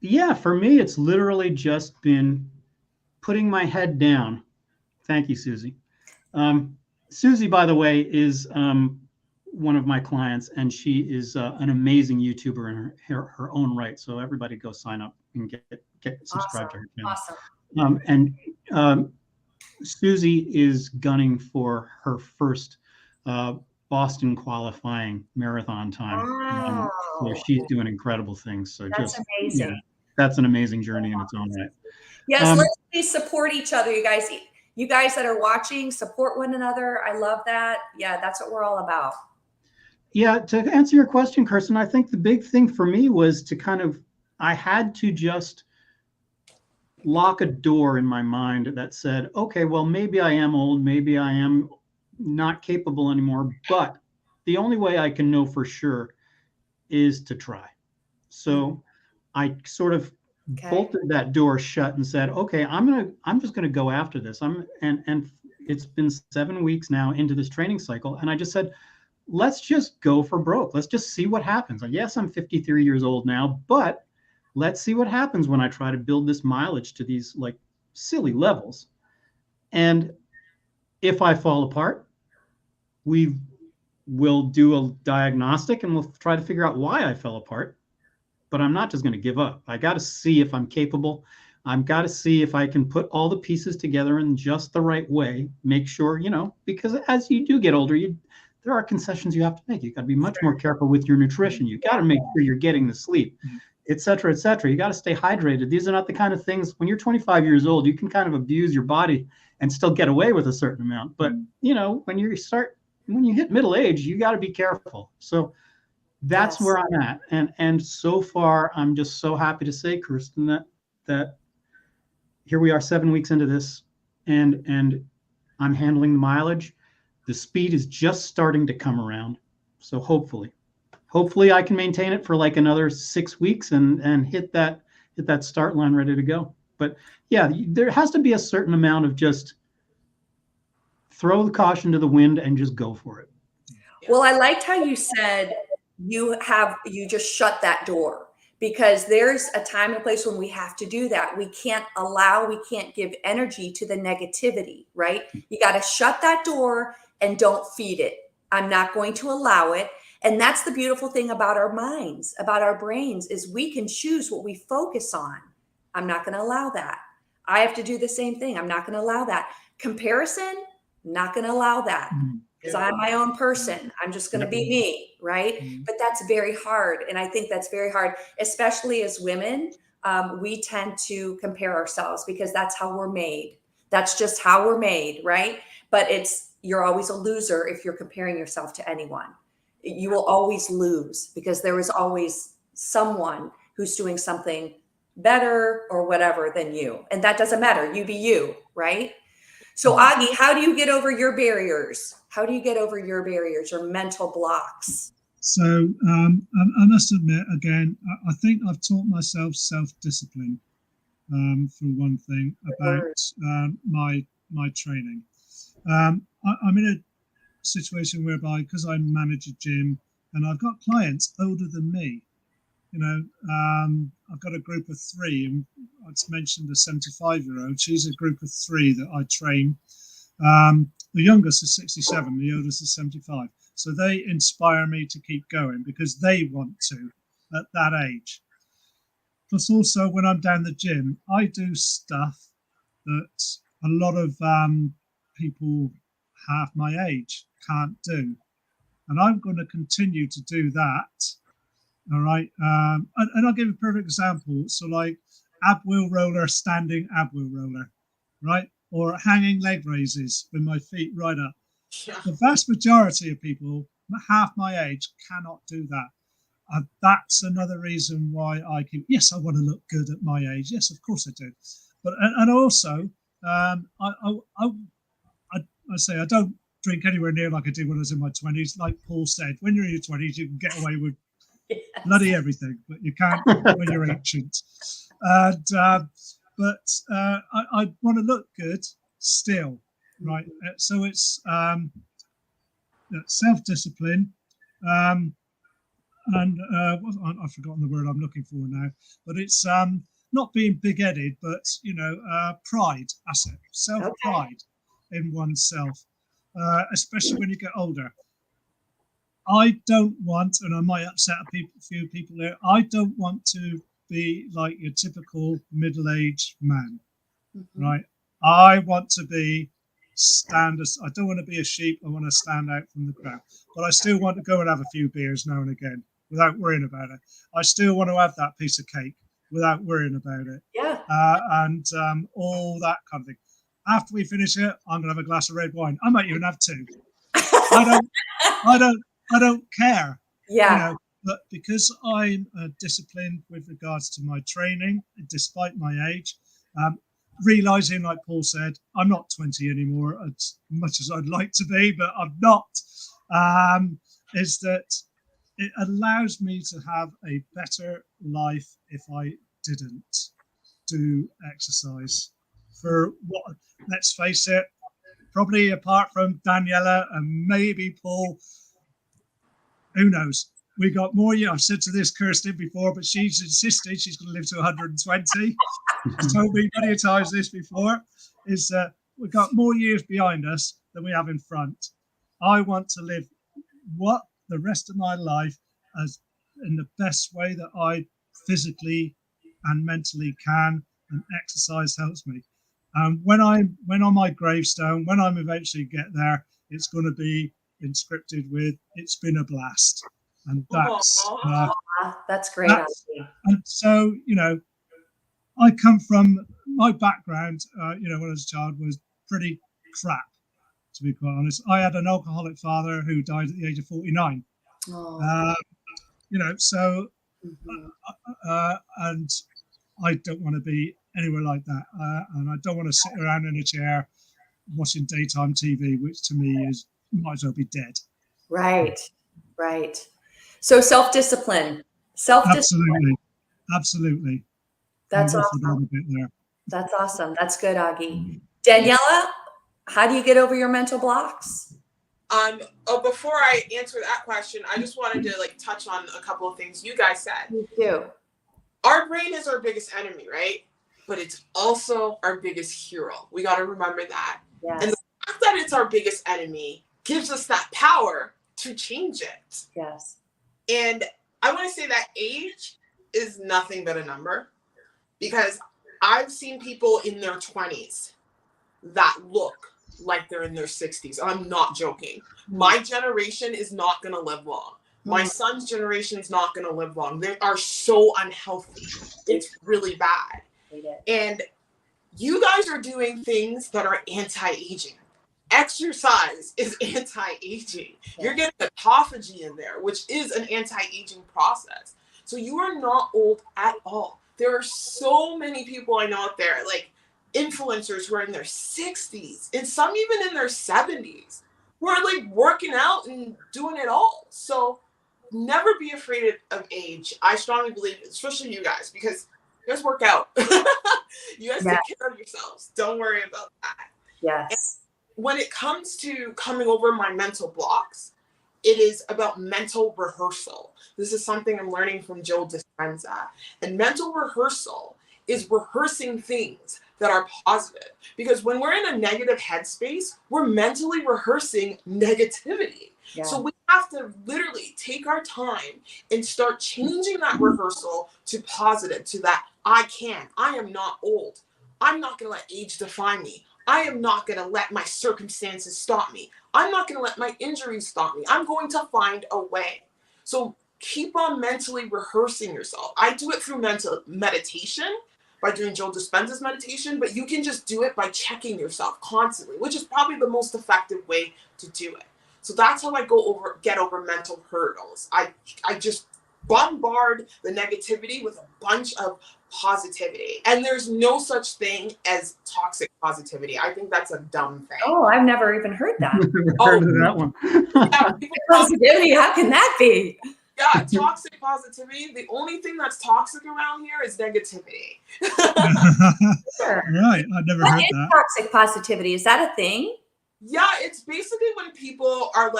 Yeah, for me, it's literally just been putting my head down. Thank you, Susie. Susie, by the way, is one of my clients, and she is an amazing YouTuber in her own right. So everybody go sign up and get subscribed to her channel. Awesome. Susie is gunning for her first Boston qualifying marathon time. Wow. So she's doing incredible things. So That's amazing. Yeah, that's an amazing journey in its own right. Yes, let's please support each other, you guys. You guys that are watching, support one another. I love that. Yeah, that's what we're all about. Yeah, to answer your question, Kirsten, I think the big thing for me was I had to just lock a door in my mind that said, okay, well, maybe I am old, maybe I am not capable anymore, but the only way I can know for sure is to try. So I sort of bolted that door shut and said, okay, I'm just gonna go after this. And it's been 7 weeks now into this training cycle, and I just said, let's just go for broke. Let's just see what happens. Yes, I'm 53 years old now, but let's see what happens when I try to build this mileage to these like silly levels. And if I fall apart, we will do a diagnostic and we'll try to figure out why I fell apart. But I'm not just going to give up. I got to see if I'm capable. I've got to see if I can put all the pieces together in just the right way. Make sure, because as you do get older, there are concessions you have to make. You got to be much more careful with your nutrition. You got to make sure you're getting the sleep, et cetera, et cetera. You got to stay hydrated. These are not the kind of things when you're 25 years old, you can kind of abuse your body and still get away with a certain amount. But, when you hit middle age, you got to be careful. So that's where I'm at. And so far, I'm just so happy to say, Kirsten, that here we are 7 weeks into this, and I'm handling the mileage. The speed is just starting to come around. So hopefully I can maintain it for like another 6 weeks and hit that start line ready to go. But yeah, there has to be a certain amount of just throw the caution to the wind and just go for it. Well, I liked how you said you just shut that door, because there's a time and place when we have to do that. We can't give energy to the negativity, right? You got to shut that door and don't feed it. I'm not going to allow it. And that's the beautiful thing about our minds, about our brains, is we can choose what we focus on. I'm not going to allow that. I have to do the same thing. I'm not going to allow that. Comparison, not going to allow that. Because I'm my own person. I'm just going to be me, right? But that's very hard. And I think that's very hard, especially as women. We tend to compare ourselves because that's how we're made. That's just how we're made, right? But you're always a loser if you're comparing yourself to anyone. You will always lose because there is always someone who's doing something better or whatever than you. And that doesn't matter. You be you, right? So Augie, how do you get over your barriers? How do you get over your barriers, your mental blocks? So I must admit, again, I think I've taught myself self-discipline, for one thing, about my training. I'm in a situation whereby, because I manage a gym and I've got clients older than me, I've got a group of 3, and I mentioned a 75-year-old. She's a group of 3 that I train. The youngest is 67, the oldest is 75. So they inspire me to keep going because they want to at that age. Plus also when I'm down the gym, I do stuff that a lot of people half my age can't do. And I'm going to continue to do that. All right. And I'll give a perfect example. So like ab wheel roller, standing ab wheel roller, right? Or hanging leg raises with my feet right up. Yeah. The vast majority of people, half my age, cannot do that. That's another reason why I yes, I want to look good at my age. Yes, of course I do. But, and also, I say I don't drink anywhere near like I did when I was in my 20s. Like Paul said, when you're in your 20s, you can get away with bloody everything, but you can't when you're ancient. And but I want to look good still, right? So it's self-discipline, and I've forgotten the word I'm looking for now. But it's not being big-headed, but pride. That's it. Self-pride in oneself, especially when you get older. I don't want, and I might upset a few people there, I don't want to be like your typical middle-aged man, right? I want to be I don't want to be a sheep. I want to stand out from the crowd, but I still want to go and have a few beers now and again without worrying about it. I still want to have that piece of cake without worrying about it. Yeah. And all that kind of thing. After we finish it, I'm gonna have a glass of red wine. I might even have 2. I don't care. Yeah. But because I'm disciplined with regards to my training, despite my age, realizing, like Paul said, I'm not 20 anymore, as much as I'd like to be, but I'm not, is that it allows me to have a better life if I didn't do exercise. For what, let's face it, probably apart from Daniela and maybe Paul, who knows? We got more years. I've said to this Kirsten before, but she's insisted she's going to live to 120. She's told me many times this before, is that we've got more years behind us than we have in front. I want to live the rest of my life as in the best way that I physically and mentally can, and exercise helps me. When on my gravestone, when I'm eventually get there, it's going to be inscripted with "It's been a blast," and That's great. and so I come from my background. When I was a child, was pretty crap, to be quite honest. I had an alcoholic father who died at the age of 49. So and I don't want to be anywhere like that, and I don't want to sit around in a chair watching daytime TV, which to me is might as well be dead. Right. So self-discipline. Absolutely. That's awesome. That's awesome. That's good, Augie. Daniela, how do you get over your mental blocks? Before I answer that question, I just wanted to touch on a couple of things you guys said. Me too. Our brain is our biggest enemy, right? But it's also our biggest hero. We got to remember that. Yes. And the fact that it's our biggest enemy gives us that power to change it. Yes. And I want to say that age is nothing but a number, because I've seen people in their 20s that look like they're in their 60s. I'm not joking. My generation is not going to live long. My son's generation is not going to live long. They are so unhealthy. It's really bad. And you guys are doing things that are anti-aging. Exercise is anti-aging. You're getting autophagy in there, which is an anti-aging process. So you are not old at all. There are so many people I know out there, like influencers who are in their 60s and some even in their 70s, who are working out and doing it all. So never be afraid of age. I strongly believe, especially you guys, because you guys work out. You guys take care of yourselves. Don't worry about that. Yes. And when it comes to coming over my mental blocks, it is about mental rehearsal. This is something I'm learning from Joe Dispenza. And mental rehearsal is rehearsing things that are positive. Because when we're in a negative headspace, we're mentally rehearsing negativity. Yeah. So we have to literally take our time and start changing that rehearsal to positive, to that I am not old. I'm not going to let age define me. I am not going to let my circumstances stop me. I'm not going to let my injuries stop me. I'm going to find a way. So keep on mentally rehearsing yourself. I do it through mental meditation, by doing Joe Dispenza's meditation, but you can just do it by checking yourself constantly, which is probably the most effective way to do it. So that's how I get over mental hurdles. I just bombard the negativity with a bunch of positivity. And there's no such thing as toxic positivity. I think that's a dumb thing. Oh, I've never even heard that. Heard of that one. Yeah, positivity, how can that be? Yeah, toxic positivity. The only thing that's toxic around here is negativity. Sure. Right, I've never heard that. Toxic positivity, is that a thing? Yeah, it's basically when people are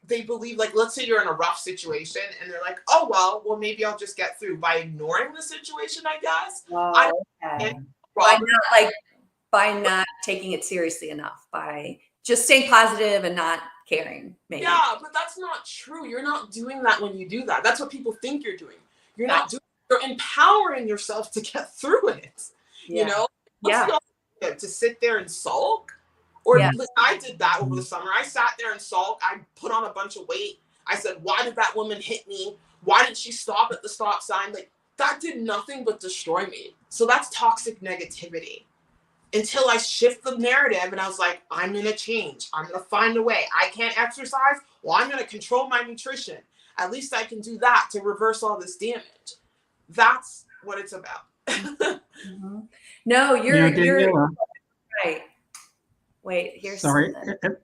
they believe, let's say you're in a rough situation and they're like, oh, well, maybe I'll just get through by ignoring the situation, I guess. Oh, okay. By not taking it seriously enough, by just staying positive and not caring, maybe. Yeah, but that's not true. You're not doing that when you do that. That's what people think you're doing. You're not doing it. You're empowering yourself to get through it. Yeah. You know? Yeah. To sit there and sulk. Or I did that over the summer. I sat there and sulked. I put on a bunch of weight. I said, why did that woman hit me? Why didn't she stop at the stop sign? That did nothing but destroy me. So that's toxic negativity. Until I shift the narrative and I was like, I'm going to change. I'm going to find a way. I can't exercise. Well, I'm going to control my nutrition. At least I can do that to reverse all this damage. That's what it's about. Mm-hmm. No, you're right. Wait, here's sorry. Something.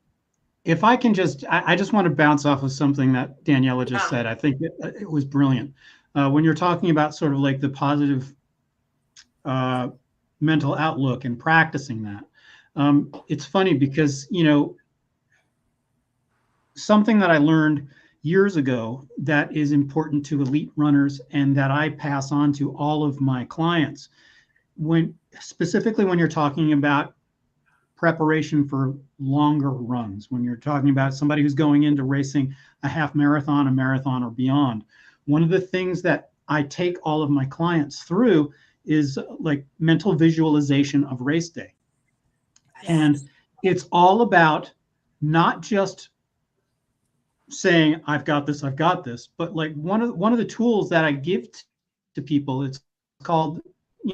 If I can I just want to bounce off of something that Daniela just said. I think it was brilliant. When you're talking about sort of the positive mental outlook and practicing that, it's funny because, something that I learned years ago that is important to elite runners and that I pass on to all of my clients, specifically when you're talking about preparation for longer runs, when you're talking about somebody who's going into racing a half marathon, a marathon, or beyond, one of the things that I take all of my clients through is like mental visualization of race day. And it's all about not just saying, I've got this, but like one of the tools that I give to people, it's called,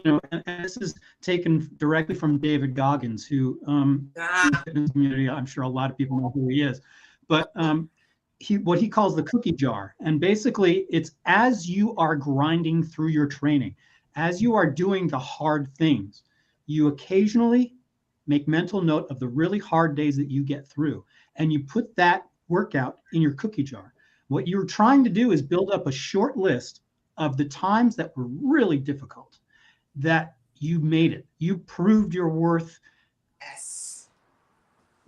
and this is taken directly from David Goggins, who in the fitness community, I'm sure a lot of people know who he is, but what he calls the cookie jar. And basically it's as you are grinding through your training, as you are doing the hard things, you occasionally make mental note of the really hard days that you get through, and you put that workout in your cookie jar. What you're trying to do is build up a short list of the times that were really difficult, that you made it, you proved your worth. Yes.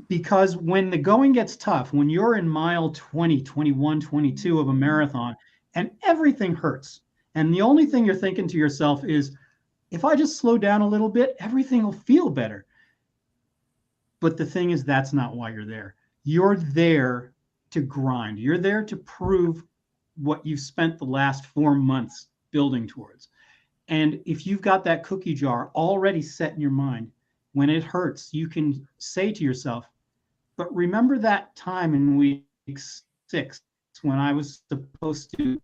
Because when the going gets tough, when you're in mile 20, 21, 22 of a marathon and everything hurts, and the only thing you're thinking to yourself is, if I just slow down a little bit, everything will feel better. But the thing is, that's not why you're there. You're there to grind. You're there to prove what you've spent the last 4 months building towards. And if you've got that cookie jar already set in your mind, when it hurts, you can say to yourself, but remember that time in week 6 when I was supposed to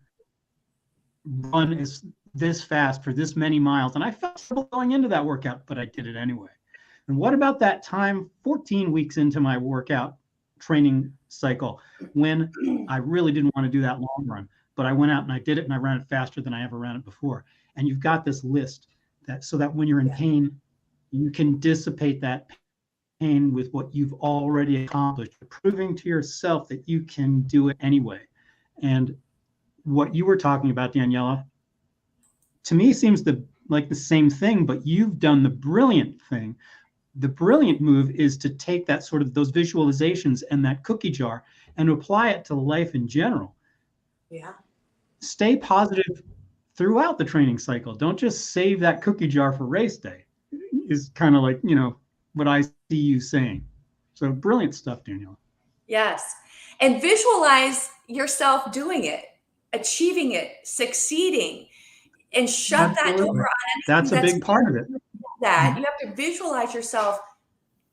run this fast for this many miles, and I felt trouble going into that workout, but I did it anyway. And what about that time 14 weeks into my workout training cycle when I really didn't want to do that long run, but I went out and I did it, and I ran it faster than I ever ran it before? And you've got this list so that when you're in pain, you can dissipate that pain with what you've already accomplished, proving to yourself that you can do it anyway. And what you were talking about, Daniela, to me seems like the same thing, but you've done the brilliant thing. The brilliant move is to take that sort of those visualizations and that cookie jar and apply it to life in general. Yeah. Stay positive throughout the training cycle. Don't just save that cookie jar for race day, is kind of like, what I see you saying. So brilliant stuff, Daniela. Yes. And visualize yourself doing it, achieving it, succeeding, and shut that door on anything. That's a big part of it. That you have to visualize yourself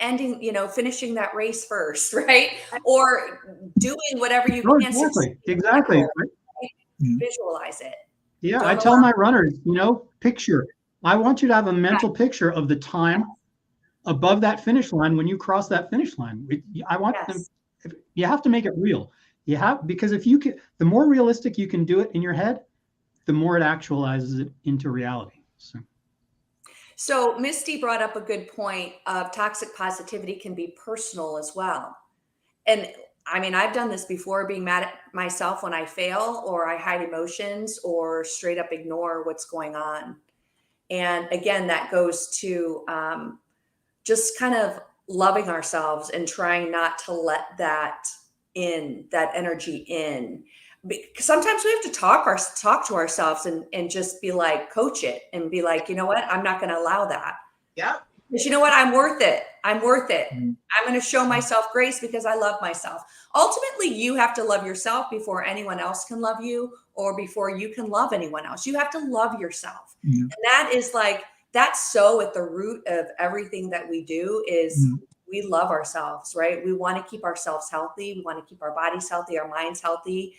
ending, finishing that race first, right? Or doing whatever you can. Exactly. Visualize it. Yeah, I tell my runners, picture. I want you to have a mental picture of the time above that finish line when you cross that finish line. I want them. You have to make it real. Because if you can, the more realistic you can do it in your head, the more it actualizes it into reality. So Misty brought up a good point of toxic positivity can be personal as well. And I mean, I've done this before, being mad at myself when I fail, or I hide emotions, or straight up ignore what's going on. And again, that goes to just kind of loving ourselves and trying not to let that energy in. Because sometimes we have to talk to ourselves and just be like, coach it and be like, you know what? I'm not going to allow that. Yeah. Because you know what? I'm worth it. I'm worth it. I'm going to show myself grace because I love myself. Ultimately, you have to love yourself before anyone else can love you, or before you can love anyone else. You have to love yourself. And that is that's so at the root of everything that we do is we love ourselves, right? We want to keep ourselves healthy. We want to keep our bodies healthy, our minds healthy.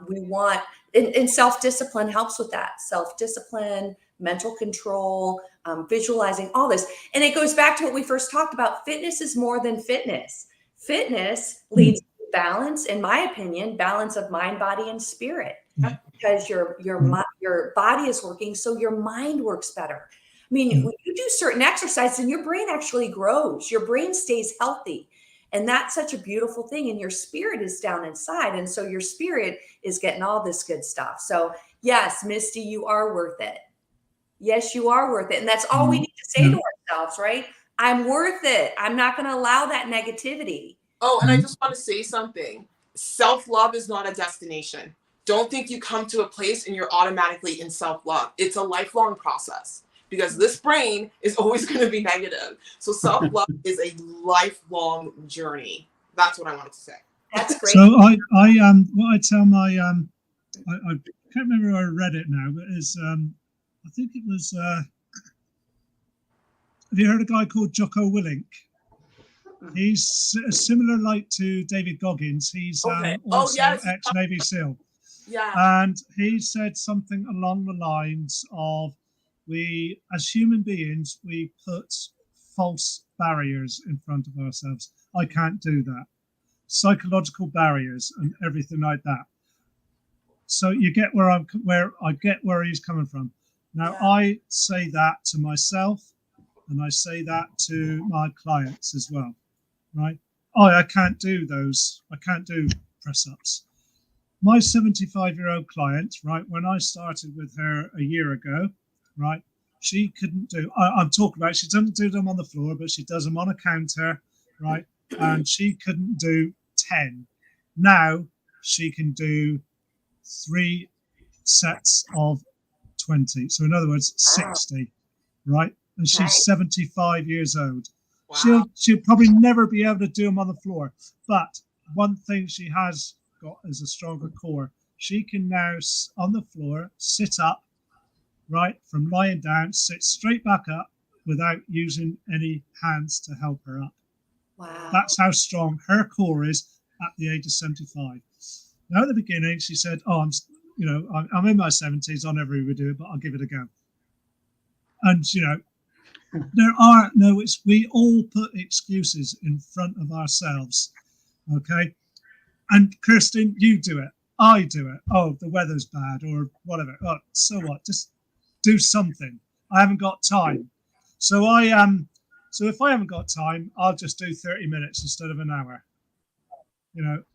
We want, and self-discipline helps with that. Self-discipline, mental control, visualizing, all this. And it goes back to what we first talked about. Fitness is more than fitness. Fitness leads to balance, in my opinion, balance of mind, body, and spirit. Because your body is working, so your mind works better. I mean, when you do certain exercises and your brain actually grows, your brain stays healthy. And that's such a beautiful thing. And your spirit is down inside. And so your spirit is getting all this good stuff. So yes, Misty, you are worth it. Yes, you are worth it. And that's all we need to say to ourselves, right? I'm worth it. I'm not going to allow that negativity. Oh, and I just want to say something. Self-love is not a destination. Don't think you come to a place and you're automatically in self-love. It's a lifelong process, because this brain is always going to be negative. So self-love is a lifelong journey. That's what I wanted to say. That's great. So what I tell my I can't remember where I read it now, but is I think it was. Have you heard a guy called Jocko Willink? He's similar like to David Goggins. He's Okay. also Yes. ex-Navy SEAL. Yeah. And he said something along the lines of, we, as human beings, we put false barriers in front of ourselves. I can't do that. Psychological barriers and everything like that. So you get where I get where he's coming from. Now, Yeah. I say that to myself, and I say that to my clients as well, right? Oh, I can't do those. I can't do press-ups. My 75-year-old client, right, when I started with her a year ago, right, she couldn't do, I'm talking about, she doesn't do them on the floor, but she does them on a counter, right, and she couldn't do 10. Now she can do 3 sets of 20. So in other words, 60, right? And she's Right. 75 years old. Wow. She'll probably never be able to do them on the floor. But one thing she has got is a stronger core. She can now on the floor sit up, right, from lying down, sit straight back up without using any hands to help her up. Wow. That's how strong her core is at the age of 75. Now at the beginning, she said, "Oh, I'm in my 70s. I'll never even do it, but I'll give it a go." And we all put excuses in front of ourselves. Okay. And Kirsten, you do it. I do it. Oh, the weather's bad or whatever. Oh, so what? Just do something. I haven't got time. So if I haven't got time, I'll just do 30 minutes instead of an hour.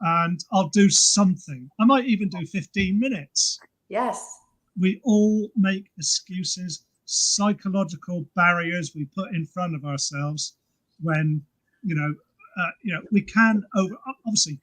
And I'll do something. I might even do 15 minutes. Yes. We all make excuses, psychological barriers we put in front of ourselves when, we can obviously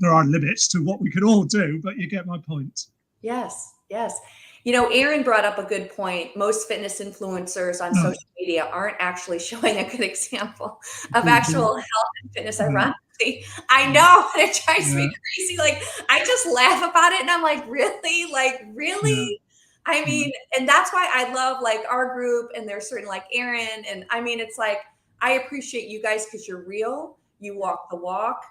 there are limits to what we can all do, but you get my point. Yes. Yes. Aaron brought up a good point. Most fitness influencers on social media aren't actually showing a good example of actual health and fitness. Ironically, I know, and it drives me crazy. Like, I just laugh about it, and I'm like, really? Like, really? Yeah. I mean, and that's why I love like our group, and there's certain like Aaron, and I mean, it's like I appreciate you guys because you're real. You walk the walk.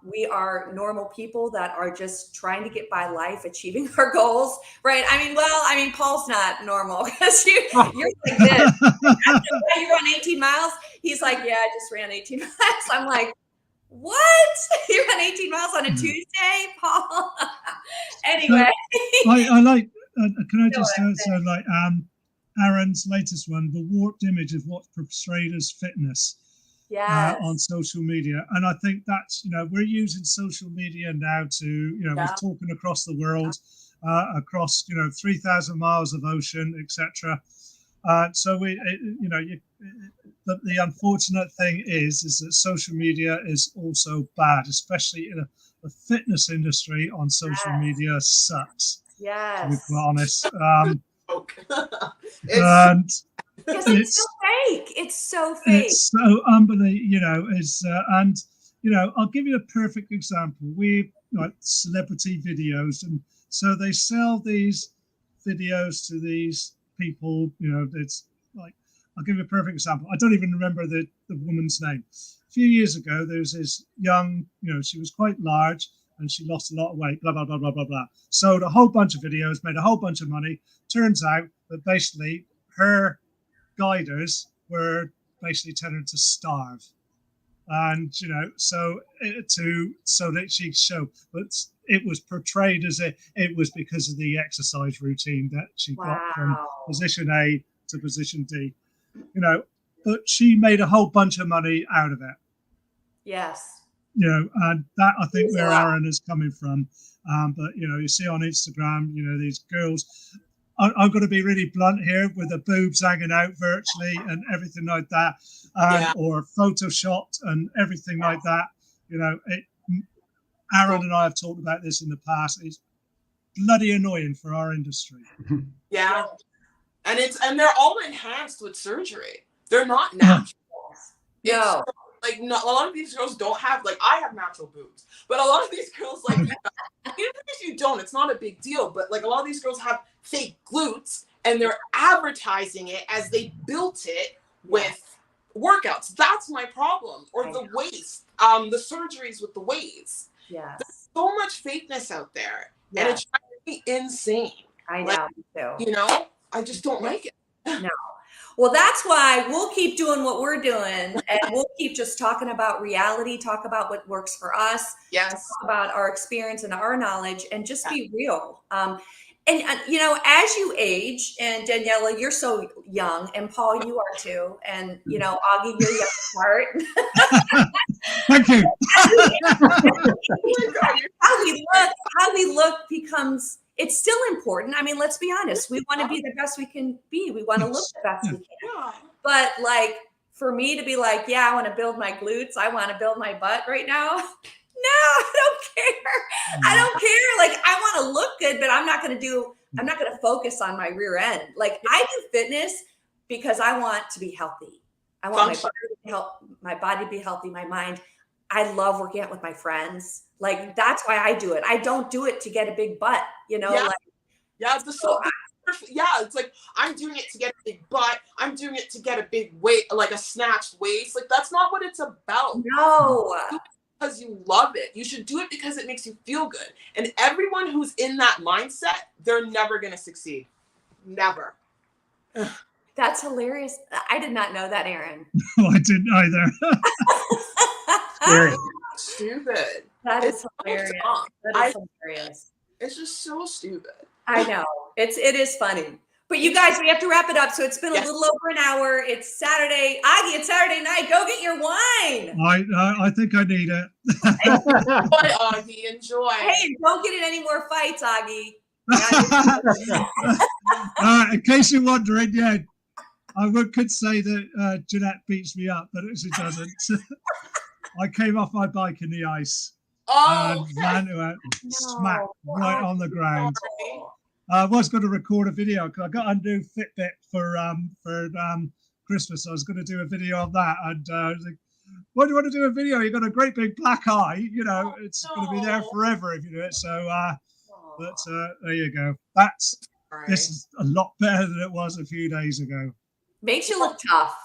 We are normal people that are just trying to get by life, achieving our goals, right? I mean, Paul's not normal because you're like this. You run 18 miles. He's like, yeah, I just ran 18 miles. I'm like, what? You run 18 miles on a Tuesday, Paul? Anyway. I like, can I just say, like, Aaron's latest one, the warped image of what's portrayed as fitness. Yes. On social media. And I think that's, we're using social media now to, we're talking across the world, across, 3,000 miles of ocean, etc. So but the unfortunate thing is that social media is also bad, especially in the fitness industry on social media sucks. Yes. To be quite honest. And because it's so fake. It's so fake. It's so unbelievable, I'll give you a perfect example. We like celebrity videos, and so they sell these videos to these people. It's like, I'll give you a perfect example. I don't even remember the woman's name. A few years ago, there was this young, she was quite large and she lost a lot of weight. Blah blah blah blah blah blah. Sold a whole bunch of videos, made a whole bunch of money. Turns out that basically her guiders were basically telling her to starve, and so that she show, but it was portrayed as it was because of the exercise routine that she got from position A to position D, but she made a whole bunch of money out of it. Yes. And that, I think, where Aaron is coming from. But you see on Instagram, these girls. I'm going to be really blunt here, with the boobs hanging out virtually and everything like that, or photoshopped and everything like that. Aaron and I have talked about this in the past. It's bloody annoying for our industry. Yeah, and they're all enhanced with surgery. They're not natural. No. A lot of these girls don't have, like, I have natural boobs, but a lot of these girls, like, even if you don't, it's not a big deal. But like, a lot of these girls have fake glutes and they're advertising it as they built it with workouts. That's my problem. Or the waist, the surgeries with the waist. Yes. So much fakeness out there, and Yes. it's driving me insane. I know. Like, me too. You know, I just don't like it. No. Well, that's why we'll keep doing what we're doing, and we'll keep just talking about reality, talk about what works for us, Yes. talk about our experience and our knowledge, and just be real. And you know, as you age, and Daniela, you're so young, and Paul, you are too, and you know, Augie, you're young at heart. Thank you. How we look becomes, it's still important. I mean, let's be honest. We want to be the best we can be. We want to look the best we can. Yeah. But like, for me to be like, yeah, I want to build my glutes. I want to build my butt right now. No, I don't care. I don't care. Like, I want to look good, but I'm not going to focus on my rear end. Like, I do fitness because I want to be healthy. I want my body to be healthy, my mind. I love working out with my friends. Like, that's why I do it. I don't do it to get a big butt, you know? Yeah. Like, Yeah, it's like, I'm doing it to get a big butt. I'm doing it to get a big weight, like a snatched waist. Like, that's not what it's about. no. Because you love it. You should do it because it makes you feel good. And everyone who's in that mindset, they're never going to succeed. Never. That's hilarious. I did not know that, Aaron. Oh, I didn't either. Scary. Stupid. That is It's hilarious. so dumb. That is hilarious. It's just so stupid. I know. It is funny. But you guys, we have to wrap it up. So it's been a Yes. little over an hour. It's Saturday. Aggie, it's Saturday night. Go get your wine. I think I need it. But Augie, enjoy. Hey, don't get in any more fights, Aggie. In case you're wondering, yeah, could say that Jeanette beats me up, but she doesn't. I came off my bike in the ice Oh, and ran to it, smack right on the ground. sorry. I was going to record a video because I got a new Fitbit for Christmas. I was going to do a video of that, and I was like, "Why do you want to do a video? You've got a great big black eye. You know, it's going to be there No. forever if you do it." So, Aw. but there you go. Sorry. This is a lot better than it was a few days ago. Makes you look tough.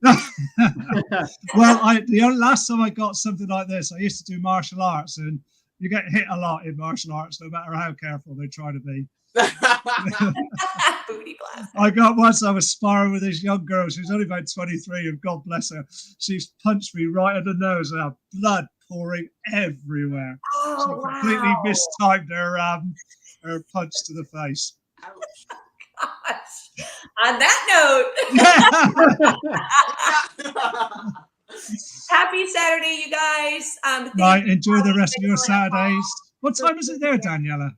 Well, the last time I got something like this, I used to do martial arts, and you get hit a lot in martial arts, no matter how careful they try to be. Booty blast. I got once, I was sparring with this young girl. She was only about 23, and God bless her. She's punched me right in the nose, and I have blood pouring everywhere. Oh, She completely wow. mistimed her punch to the face. Ouch. Gosh. On that note, happy Saturday, you guys. Thank Right, you enjoy the for rest of your joining us. Saturdays. What time is it there, Daniela?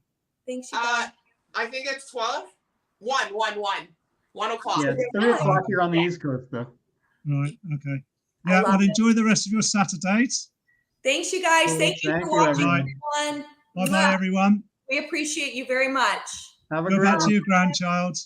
Thanks, you guys. I think it's 12. 1 o'clock. Yeah, 3 o'clock here on the East Coast, though. Right, okay. I Yeah, love well, it. enjoy the rest of your Saturdays. Thanks, you guys. Cool. Thank you Thank for you, watching, everyone. everyone. Bye-bye, everyone. We appreciate you very much. Have a Go great back one. to your grandchild.